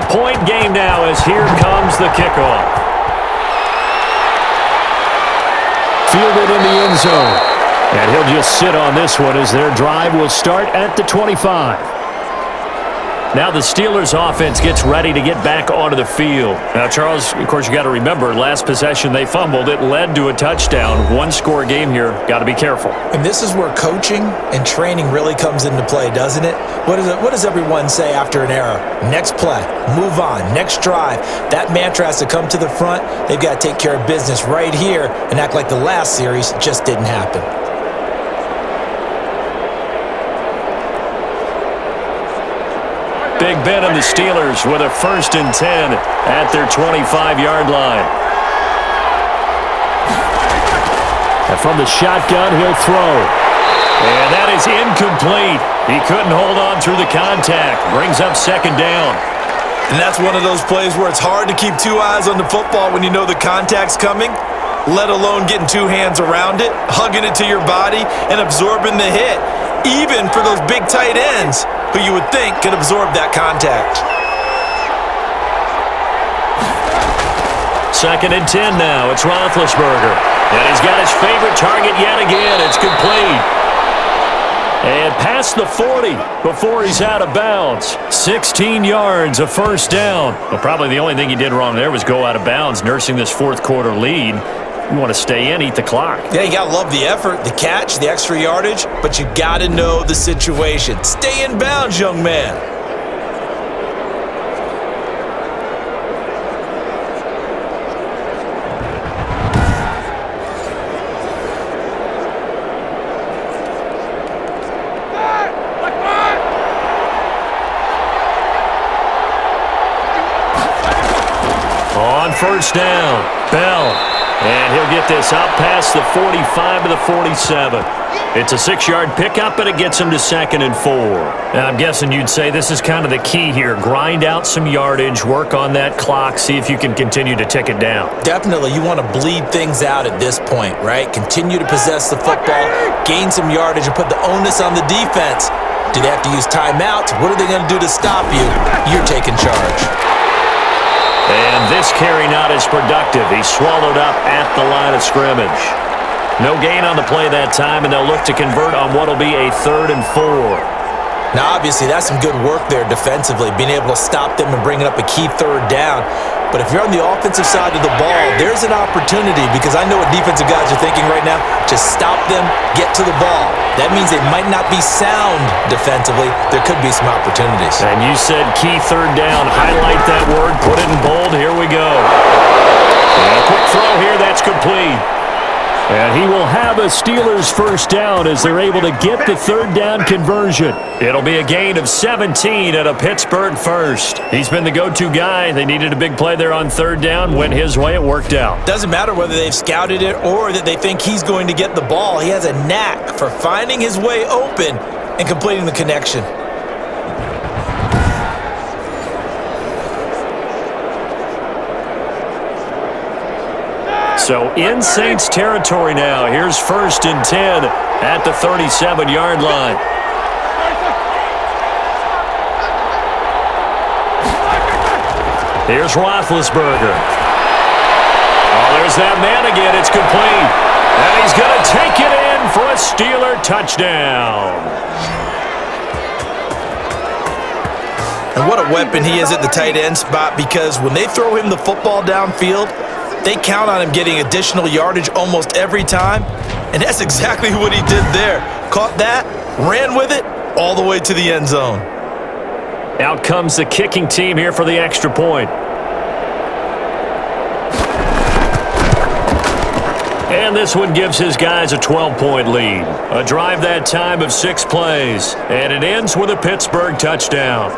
Point game now as here comes the kickoff. Fielded in the end zone. And he'll just sit on this one as their drive will start at the 25. Now the Steelers offense gets ready to get back onto the field. Now, Charles, of course, you got to remember, last possession they fumbled. It led to a touchdown. One-score game here. Got to be careful. And this is where coaching and training really comes into play, doesn't it? What does everyone say after an error? Next play, move on, next drive. That mantra has to come to the front. They've got to take care of business right here and act like the last series just didn't happen. Big Ben and the Steelers with a 1st and 10 at their 25-yard line. And from the shotgun, he'll throw. And that is incomplete. He couldn't hold on through the contact. Brings up 2nd down. And that's one of those plays where it's hard to keep 2 eyes on the football when you know the contact's coming, let alone getting 2 hands around it, hugging it to your body, and absorbing the hit, even for those big tight ends who you would think could absorb that contact. 2nd and 10 now. It's Roethlisberger. And he's got his favorite target yet again. It's complete. And past the 40 before he's out of bounds. 16 yards, a 1st down. Well, probably the only thing he did wrong there was go out of bounds, nursing this 4th quarter lead. You want to stay in, eat the clock. Yeah, you got to love the effort, the catch, the extra yardage, but you got to know the situation. Stay in bounds, young man. On 1st down, Bell. And he'll get this out past the 45 to the 47. It's a 6-yard pickup, and it gets him to 2nd and 4. Now, I'm guessing you'd say this is kind of the key here. Grind out some yardage, work on that clock, see if you can continue to tick it down. Definitely, you want to bleed things out at this point, right? Continue to possess the football, gain some yardage, and put the onus on the defense. Do they have to use timeouts? What are they going to do to stop you? You're taking charge. And this carry not as productive. He's swallowed up at the line of scrimmage. No gain on the play that time, and they'll look to convert on what will be a 3rd and 4. Now, obviously, that's some good work there defensively, being able to stop them and bringing up a key 3rd down. But if you're on the offensive side of the ball, there's an opportunity, because I know what defensive guys are thinking right now. Just stop them, get to the ball. That means they might not be sound defensively. There could be some opportunities. And you said key 3rd down. Highlight that word. Put it in bold. Here we go. And a quick throw here. That's complete. And he will have a Steelers 1st down as they're able to get the 3rd down conversion. It'll be a gain of 17 at a Pittsburgh 1st. He's been the go-to guy. They needed a big play there on 3rd down. Went his way. It worked out. Doesn't matter whether they've scouted it or that they think he's going to get the ball. He has a knack for finding his way open and completing the connection. So in Saints territory now. Here's 1st and 10 at the 37-yard line. Here's Roethlisberger. Oh, there's that man again. It's complete. And he's going to take it in for a Steeler touchdown. And what a weapon he is at the tight end spot, because when they throw him the football downfield, they count on him getting additional yardage almost every time, and that's exactly what he did there. Caught that, ran with it, all the way to the end zone. Out comes the kicking team here for the extra point. And this one gives his guys a 12-point lead. A drive that time of 6 plays, and it ends with a Pittsburgh touchdown.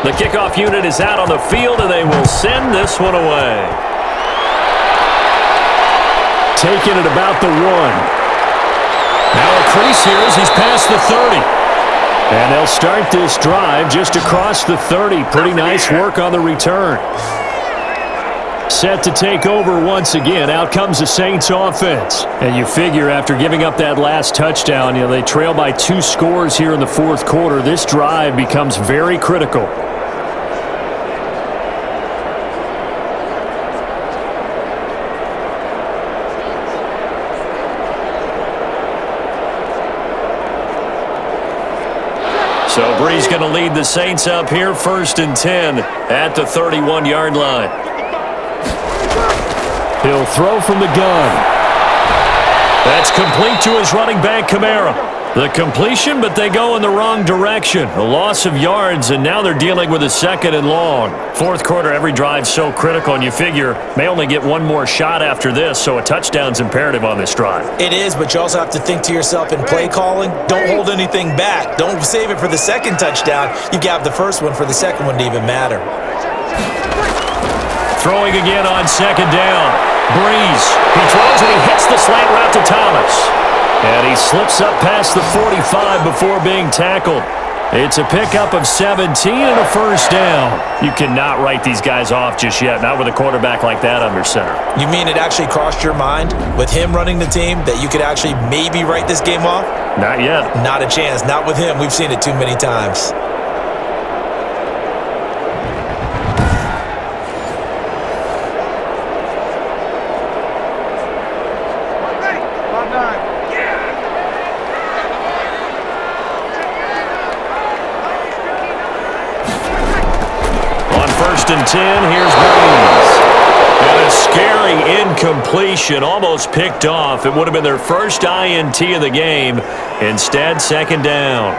The kickoff unit is out on the field, and they will send this one away. Taken at about the 1. Now a crease here as he's past the 30. And they'll start this drive just across the 30. Pretty nice work on the return. Set to take over once again. Out comes the Saints offense. And you figure after giving up that last touchdown, they trail by 2 scores here in the fourth quarter. This drive becomes very critical. So Brees going to lead the Saints up here, 1st and 10 at the 31-yard line. He'll throw from the gun. That's complete to his running back, Kamara. The completion, but they go in the wrong direction. A loss of yards, and now they're dealing with a 2nd and long. Fourth quarter, every drive so critical, and you figure may only get one more shot after this, so a touchdown's imperative on this drive. It is, but you also have to think to yourself in play calling, don't hold anything back. Don't save it for the second touchdown. You got the first one for the second one to even matter. Throwing again on 2nd down. Brees. He throws and he hits the slant route to Thomas. And he slips up past the 45 before being tackled. It's a pickup of 17 and a 1st down. You cannot write these guys off just yet, not with a quarterback like that under center. You mean it actually crossed your mind with him running the team that you could actually maybe write this game off? Not yet. Not a chance. Not with him. We've seen it too many times. And 10, here's Brees. And a scary incompletion, almost picked off. It would have been their first INT of the game. Instead, 2nd down.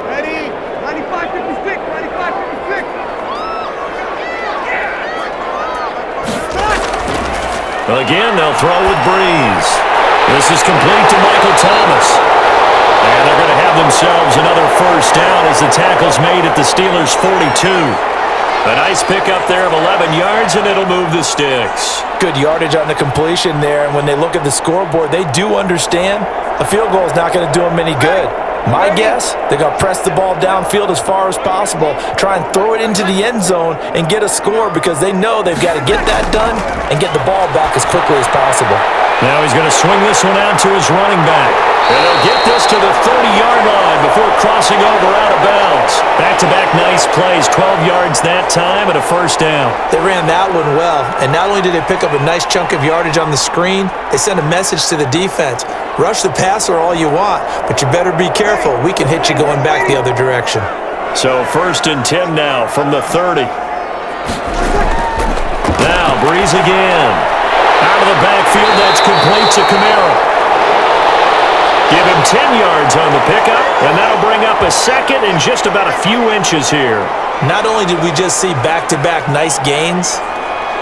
Ready? 95-56, 95-56. Again, they'll throw with Brees. This is complete to Michael Thomas. And they're going to have themselves another 1st down as the tackle's made at the Steelers' 42. A nice pickup there of 11 yards, and it'll move the sticks. Good yardage on the completion there, and when they look at the scoreboard, they do understand a field goal is not going to do them any good. My guess, they're going to press the ball downfield as far as possible, try and throw it into the end zone and get a score because they know they've got to get that done and get the ball back as quickly as possible. Now he's going to swing this one out to his running back. And they'll get this to the 30-yard line before crossing over out of bounds. Back-to-back nice plays, 12 yards that time and a 1st down. They ran that one well, and not only did they pick up a nice chunk of yardage on the screen, they sent a message to the defense. Rush the passer all you want, but you better be careful. We can hit you going back the other direction. So 1st and 10 now from the 30. Now Brees again. Out of the backfield, that's complete to Kamara. Give him 10 yards on the pickup, and that'll bring up a 2nd and just about a few inches here. Not only did we just see back-to-back nice gains,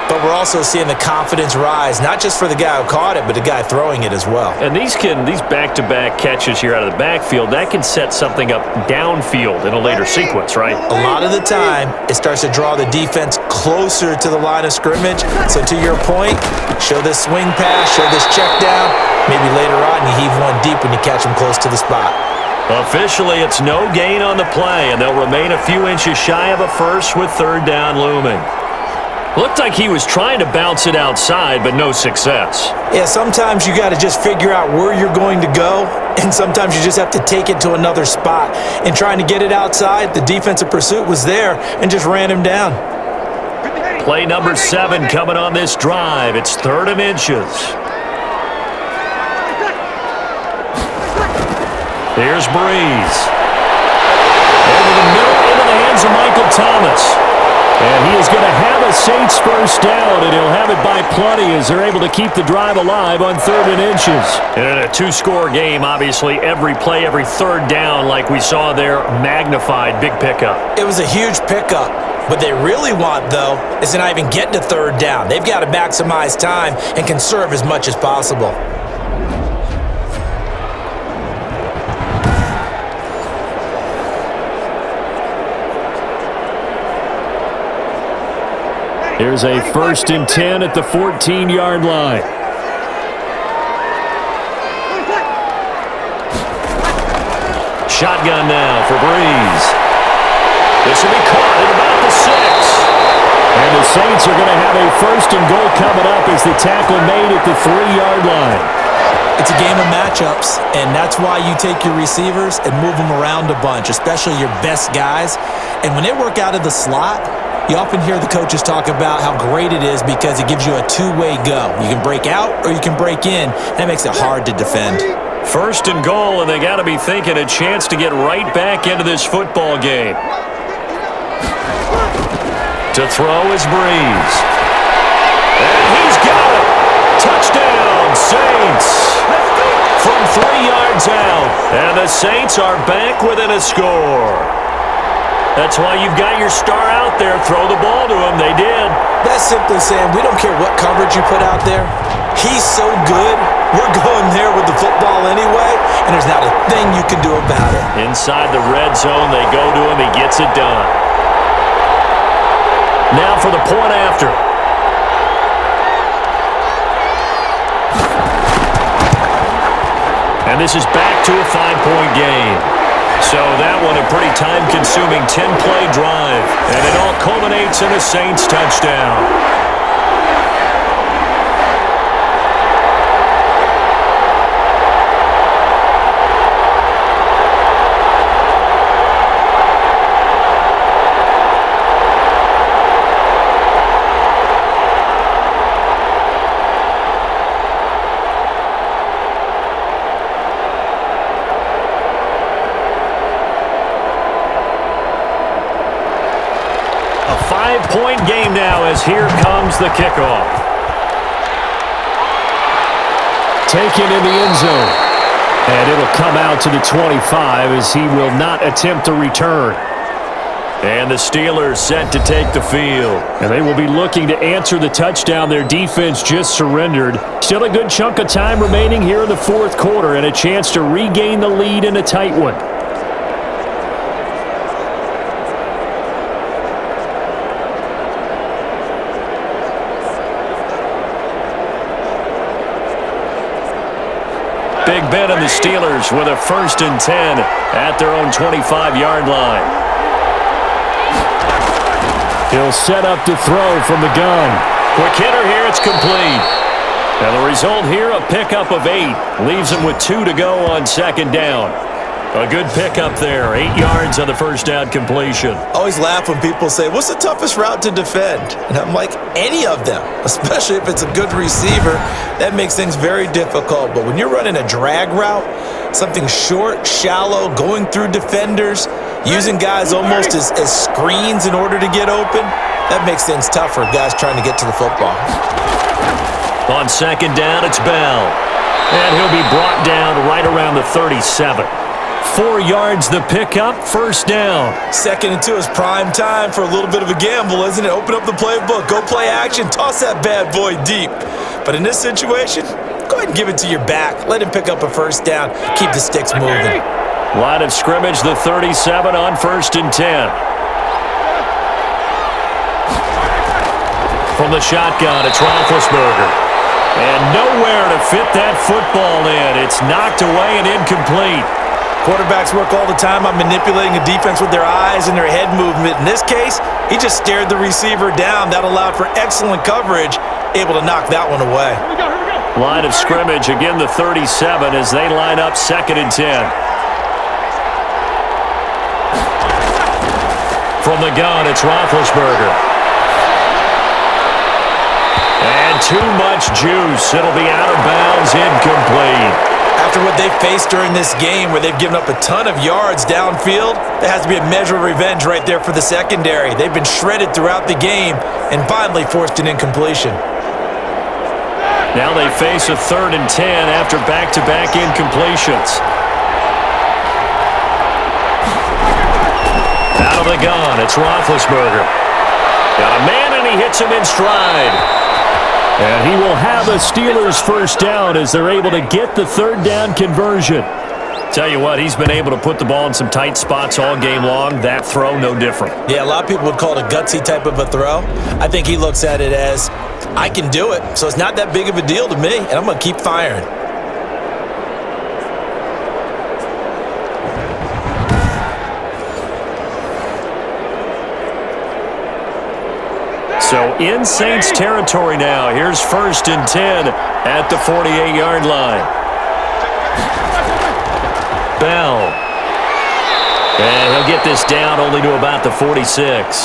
but we're also seeing the confidence rise, not just for the guy who caught it, but the guy throwing it as well. And these back-to-back catches here out of the backfield, that can set something up downfield in a later sequence, right? A lot of the time, it starts to draw the defense closer to the line of scrimmage. So to your point, show this swing pass, show this check down. Maybe later on you heave one deep when you catch him close to the spot. Officially, it's no gain on the play, and they'll remain a few inches shy of a 1st with 3rd down looming. Looked like he was trying to bounce it outside, but no success. Yeah, sometimes you got to just figure out where you're going to go, and sometimes you just have to take it to another spot. And trying to get it outside, the defensive pursuit was there and just ran him down. Play number 7 coming on this drive. It's 3rd and inches. Here's Brees. Over the middle, into the hands of Michael Thomas. And he is going to have a Saints 1st down, and he'll have it by plenty as they're able to keep the drive alive on 3rd and inches. And in a 2-score game, obviously, every play, every 3rd down, like we saw there, magnified, big pickup. It was a huge pickup. What they really want, though, is to not even get to 3rd down. They've got to maximize time and conserve as much as possible. Here's a 1st and 10 at the 14-yard line. Shotgun now for Brees. This will be caught at about the 6. And the Saints are going to have a 1st and goal coming up as the tackle made at the 3-yard line. It's a game of matchups, and that's why you take your receivers and move them around a bunch, especially your best guys. And when they work out of the slot, you often hear the coaches talk about how great it is because it gives you a two-way go. You can break out or you can break in. That makes it hard to defend. 1st and goal, and they got to be thinking a chance to get right back into this football game. To throw is Brees. And he's got it. Touchdown, Saints. From 3 yards out. And the Saints are back within a score. That's why you've got your star out there. Throw the ball to him. They did. That's simply saying we don't care what coverage you put out there. He's so good. We're going there with the football anyway, and there's not a thing you can do about it. Inside the red zone, they go to him. He gets it done. Now for the point after. And this is back to a 5-point game. So that one a pretty time-consuming 10-play drive. And it all culminates in a Saints touchdown. Point game now as here comes the kickoff. Taken in the end zone. And it'll come out to the 25 as he will not attempt to return. And the Steelers set to take the field. And they will be looking to answer the touchdown their defense just surrendered. Still a good chunk of time remaining here in the 4th quarter and a chance to regain the lead in a tight one. Big Ben and the Steelers with a 1st and 10 at their own 25-yard line. He'll set up to throw from the gun. Quick hitter here, it's complete. And the result here, a pickup of 8. Leaves him with 2 to go on 2nd down. A good pickup there, 8 yards on the 1st down completion. I always laugh when people say, what's the toughest route to defend? And I'm like, any of them, especially if it's a good receiver. That makes things very difficult. But when you're running a drag route, something short, shallow, going through defenders, using guys almost as screens in order to get open, that makes things tougher, guys trying to get to the football. On 2nd down, it's Bell. And he'll be brought down right around the 37. 4 yards the pickup, 1st down. 2nd and 2 is prime time for a little bit of a gamble, isn't it? Open up the playbook, go play action, toss that bad boy deep. But in this situation, go ahead and give it to your back. Let him pick up a 1st down, keep the sticks moving. Line of scrimmage, the 37 on 1st and 10. From the shotgun, it's Roethlisberger. And nowhere to fit that football in. It's knocked away and incomplete. Quarterbacks work all the time on manipulating a defense with their eyes and their head movement. In this case, he just stared the receiver down. That allowed for excellent coverage, able to knock that one away. Here we go. Line of scrimmage, again the 37 as they line up 2nd and 10. From the gun, it's Roethlisberger. And too much juice. It'll be out of bounds, incomplete. After what they faced during this game where they've given up a ton of yards downfield, there has to be a measure of revenge right there for the secondary. They've been shredded throughout the game and finally forced an incompletion. Now they face a 3rd and 10 after back-to-back incompletions. Out of the gun, it's Roethlisberger. Got a man and he hits him in stride. And he will have a Steelers 1st down as they're able to get the 3rd down conversion. Tell you what, he's been able to put the ball in some tight spots all game long. That throw, no different. Yeah, a lot of people would call it a gutsy type of a throw. I think he looks at it as, I can do it, so it's not that big of a deal to me, and I'm going to keep firing. So in Saints territory now. Here's 1st and 10 at the 48-yard line. Bell. And he'll get this down only to about the 46.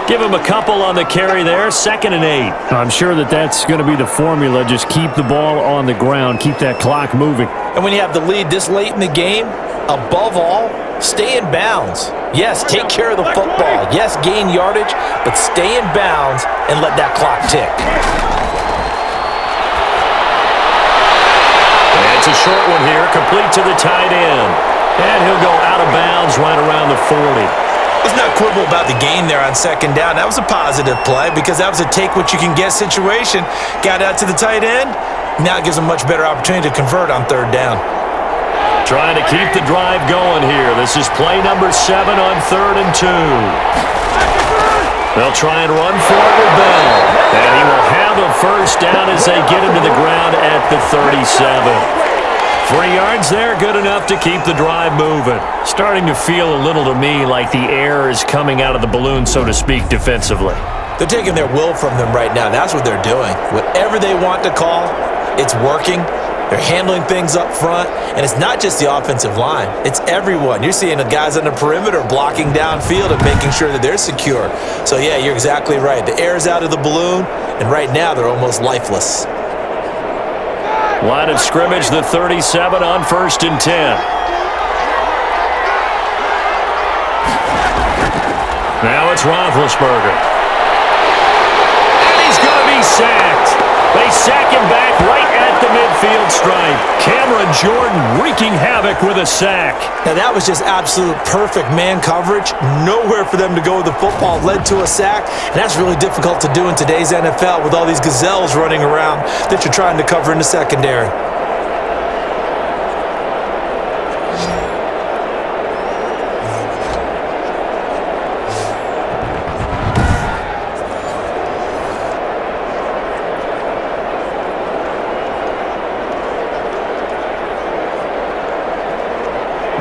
Give him a couple on the carry there. 2nd and 8. I'm sure that's going to be the formula. Just keep the ball on the ground. Keep that clock moving. And when you have the lead this late in the game, above all, stay in bounds. Yes, take care of the football. Yes, gain yardage, but stay in bounds and let that clock tick. And it's a short one here, complete to the tight end. And he'll go out of bounds right around the 40. Let's not quibble about the gain there on 2nd down. That was a positive play because that was a take-what-you-can-get situation. Got out to the tight end. Now it gives them a much better opportunity to convert on 3rd down. Trying to keep the drive going here. This is play number 7 on 3rd and 2. They'll try and run for it with Bell. And he will have a 1st down as they get him to the ground at the 37. 3 yards there, good enough to keep the drive moving. Starting to feel a little to me like the air is coming out of the balloon, so to speak, defensively. They're taking their will from them right now. That's what they're doing. Whatever they want to call, it's working. They're handling things up front, and it's not just the offensive line. It's everyone. You're seeing the guys on the perimeter blocking downfield and making sure that they're secure. So, yeah, you're exactly right. The air's out of the balloon, and right now they're almost lifeless. Line of scrimmage, the 37 on 1st and 10. Now it's Roethlisberger. And he's going to be sacked. They sack him back right at the midfield stripe. Cameron Jordan wreaking havoc with a sack. Now that was just absolute perfect man coverage. Nowhere for them to go with the football. Led to a sack. And that's really difficult to do in today's NFL with all these gazelles running around that you're trying to cover in the secondary.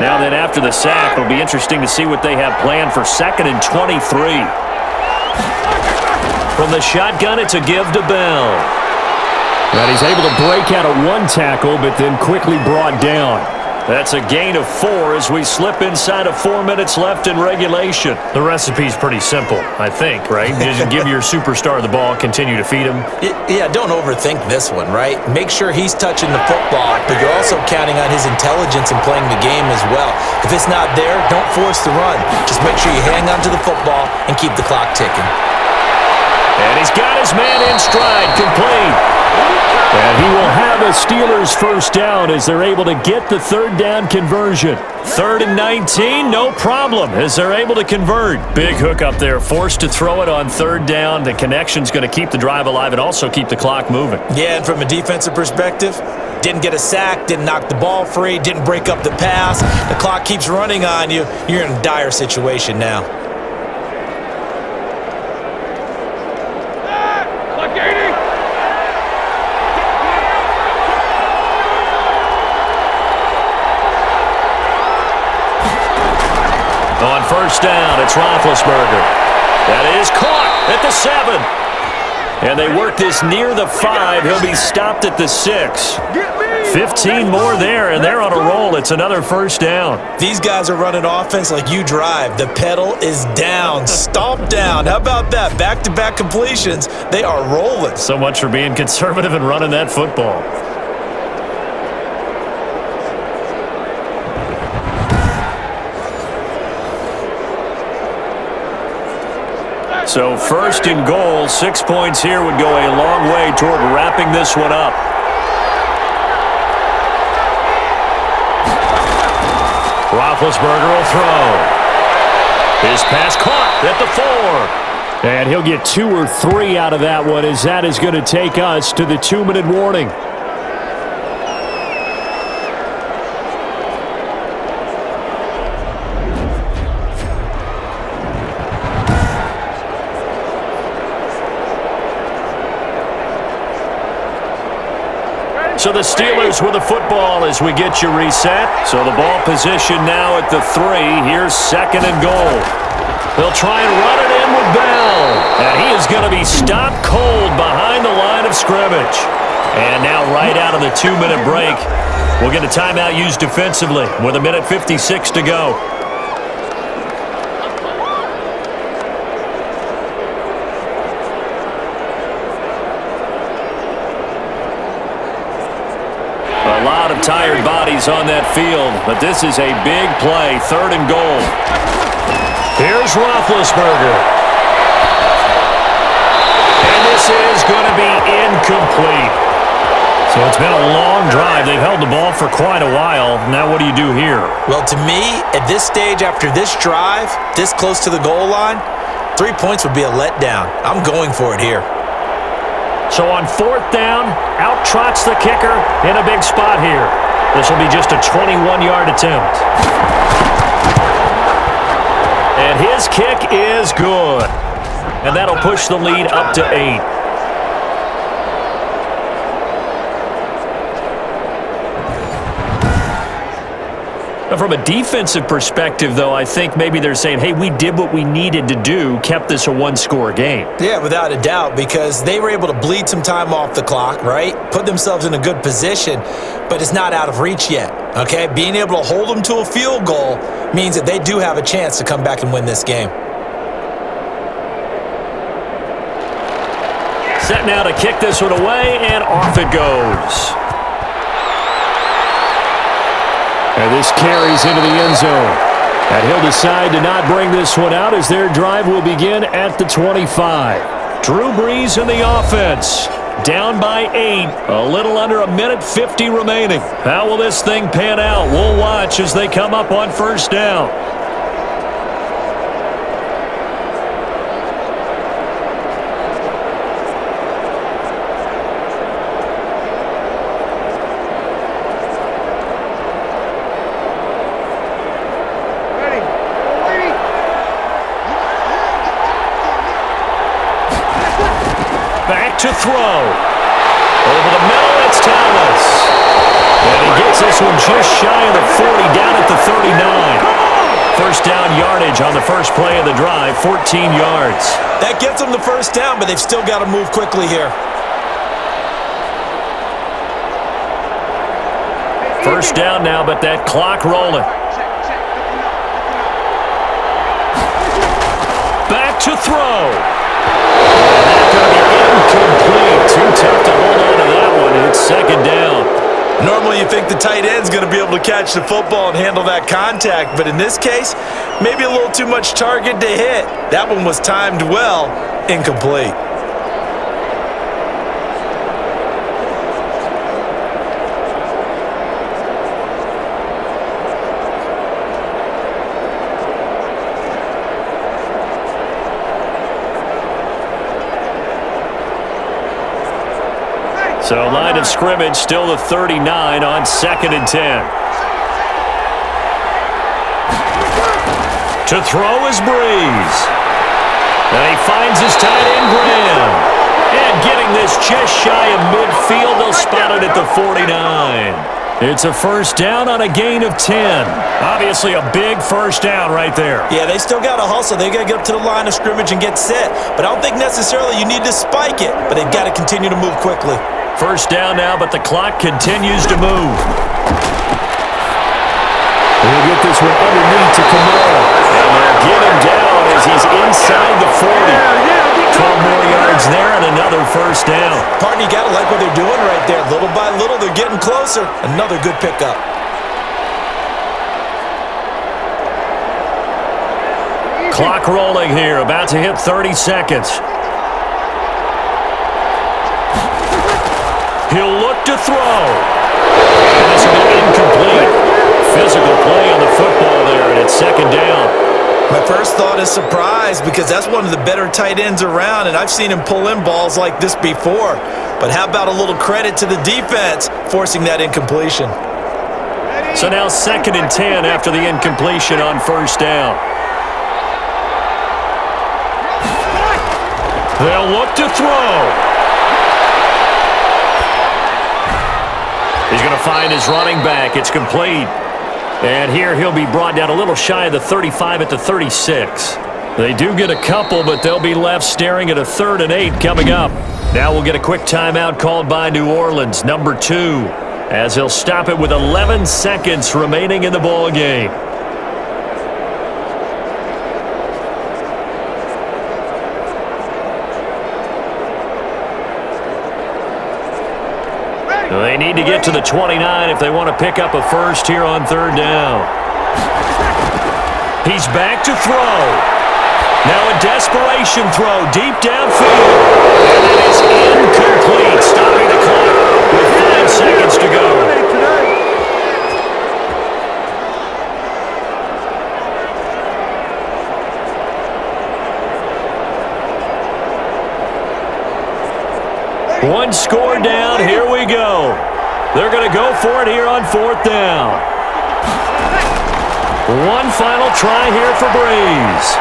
Now then, after the sack, it'll be interesting to see what they have planned for 2nd and 23. From the shotgun, it's a give to Bell. And he's able to break out of 1 tackle, but then quickly brought down. That's a gain of 4 as we slip inside of 4 minutes left in regulation. The recipe's pretty simple, I think, right? Just give your superstar the ball, continue to feed him. Yeah, don't overthink this one, right? Make sure he's touching the football, but you're also counting on his intelligence and playing the game as well. If it's not there, don't force the run. Just make sure you hang on to the football and keep the clock ticking. And he's got his man in stride, complete. And he will have a Steelers 1st down as they're able to get the 3rd down conversion. 3rd and 19, no problem, as they're able to convert. Big hook up there, forced to throw it on 3rd down. The connection's going to keep the drive alive and also keep the clock moving. Yeah, and from a defensive perspective, didn't get a sack, didn't knock the ball free, didn't break up the pass. The clock keeps running on you. You're in a dire situation now. On 1st down, it's Roethlisberger. That is caught at the 7. And they work this near the 5. He'll be stopped at the 6. 15 more there, and they're on a roll. It's another 1st down. These guys are running offense like you drive. The pedal is down, stomp down. How about that? Back-to-back completions. They are rolling. So much for being conservative and running that football. So 1st and goal, 6 points here would go a long way toward wrapping this one up. Roethlisberger will throw. His pass caught at the 4. And he'll get 2 or 3 out of that one as that is going to take us to the 2-minute warning. So the Steelers with the football as we get you reset. So the ball position now at the 3. Here's 2nd and goal. They'll try and run it in with Bell. And he is going to be stopped cold behind the line of scrimmage. And now right out of the 2-minute break, we'll get a timeout used defensively with 1:56 to go. A lot of tired bodies on that field, but this is a big play, 3rd and goal. Here's Roethlisberger. And this is going to be incomplete. So it's been a long drive. They've held the ball for quite a while. Now what do you do here? Well, to me, at this stage after this drive, this close to the goal line, 3 points would be a letdown. I'm going for it here. So on 4th down, out trots the kicker in a big spot here. This will be just a 21-yard attempt. And his kick is good. And that'll push the lead up to 8. From a defensive perspective, though, I think maybe they're saying, hey, we did what we needed to do, kept this a one-score game. Yeah, without a doubt, because they were able to bleed some time off the clock, right? Put themselves in a good position, but it's not out of reach yet, okay? Being able to hold them to a field goal means that they do have a chance to come back and win this game. Set now to kick this one away, and off it goes. And this carries into the end zone. And he'll decide to not bring this one out as their drive will begin at the 25. Drew Brees in the offense. Down by 8. A little under 1:50 remaining. How will this thing pan out? We'll watch as they come up on 1st down. To throw. Over the middle, it's Thomas. And he gets this one just shy of the 40, down at the 39. 1st down yardage on the first play of the drive, 14 yards. That gets them the 1st down, but they've still got to move quickly here. 1st down now, but that clock rolling. Back to throw. Incomplete. Too tough to hold on to that one. It's 2nd down. Normally you think the tight end's going to be able to catch the football and handle that contact, but in this case, maybe a little too much target to hit. That one was timed well. Incomplete. So line of scrimmage still the 39 on 2nd and 10. To throw is Brees. And he finds his tight end, Graham. And getting this just shy of midfield, they'll spot it at the 49. It's a 1st down on a gain of 10. Obviously a big 1st down right there. Yeah, they still got to hustle. They got to get up to the line of scrimmage and get set. But I don't think necessarily you need to spike it, but they've got to continue to move quickly. 1st down now, but the clock continues to move. We'll get this one underneath to Kamara. And they'll get him down as he's inside the 40. 12 more yards there and another 1st down. Partner, you got to like what they're doing right there. Little by little, they're getting closer. Another good pickup. Clock rolling here, about to hit 30 seconds. He'll look to throw. And this will be incomplete. Physical play on the football there, and it's 2nd down. My first thought is surprise because that's one of the better tight ends around, and I've seen him pull in balls like this before. But how about a little credit to the defense forcing that incompletion? So now 2nd and 10 after the incompletion on 1st down. They'll look to throw. going to find his running back. It's complete. And here he'll be brought down a little shy of the 35 at the 36. They do get a couple, but they'll be left staring at a 3rd and 8 coming up. Now we'll get a quick timeout called by New Orleans, number 2, as he'll stop it with 11 seconds remaining in the ball game. They need to get to the 29 if they want to pick up a first here on 3rd down. He's back to throw. Now a desperation throw deep downfield. And it is incomplete, stopping the clock with 5 seconds to go. One score down, here we go. They're going to go for it here on 4th down. One final try here for Brees.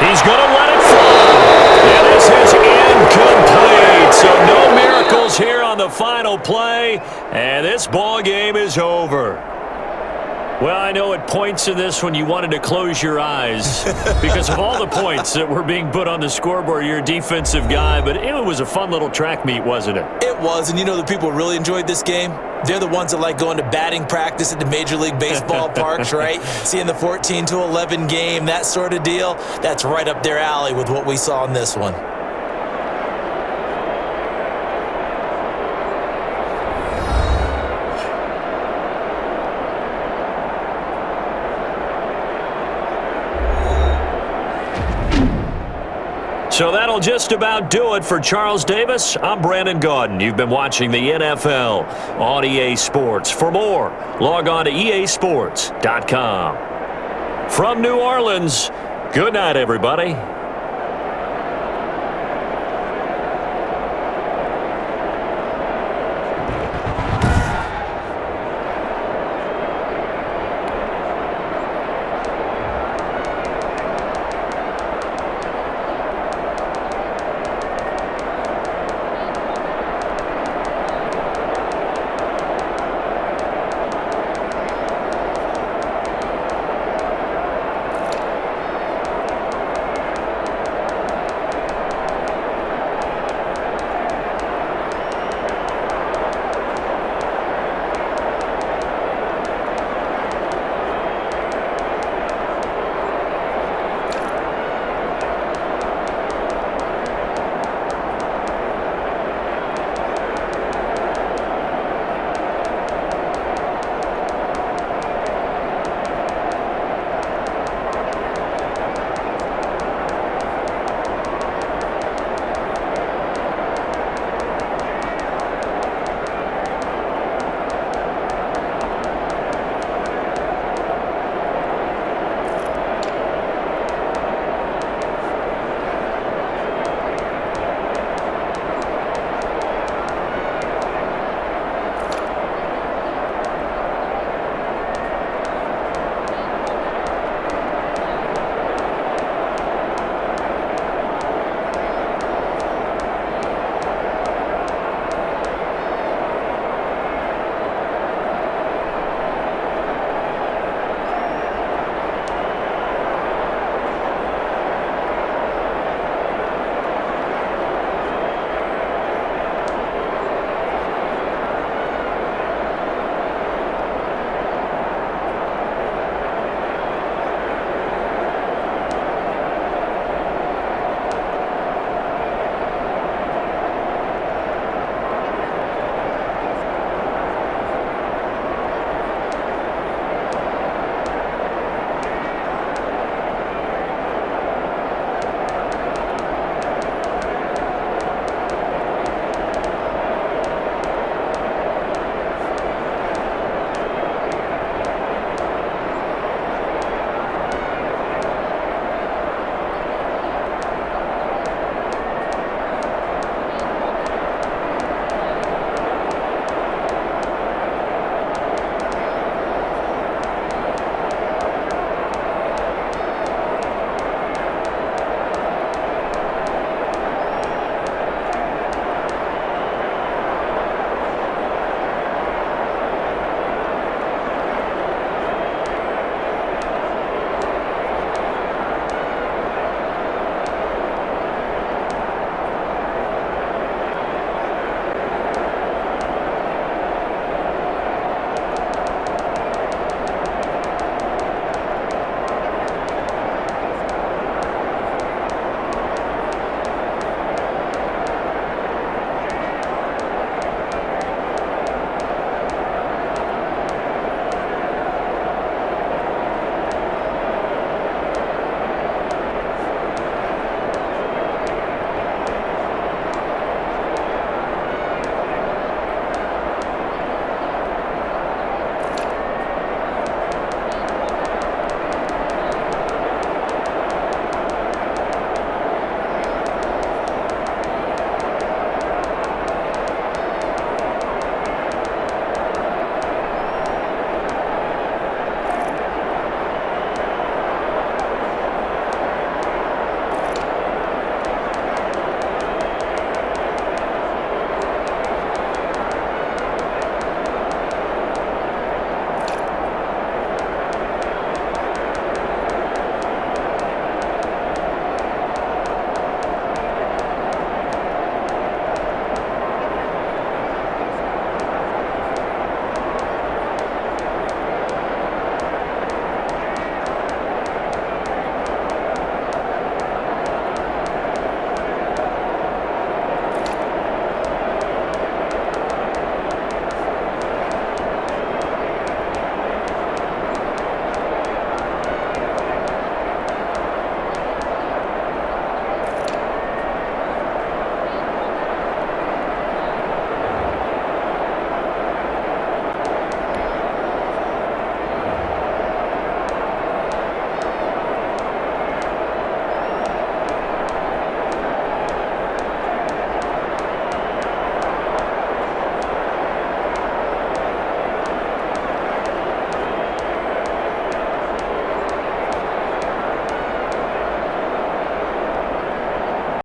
He's going to let it fly. And this is incomplete. So no miracles here on the final play. And this ball game is over. Well, I know at points in this when you wanted to close your eyes because of all the points that were being put on the scoreboard. You're a defensive guy, but it was a fun little track meet, wasn't it? It was, and you know the people who really enjoyed this game? They're the ones that like going to batting practice at the Major League Baseball parks, right? Seeing the 14-11 game, that sort of deal. That's right up their alley with what we saw in this one. So that'll just about do it for Charles Davis. I'm Brandon Gaudin. You've been watching the NFL on EA Sports. For more, log on to easports.com. From New Orleans, good night, everybody.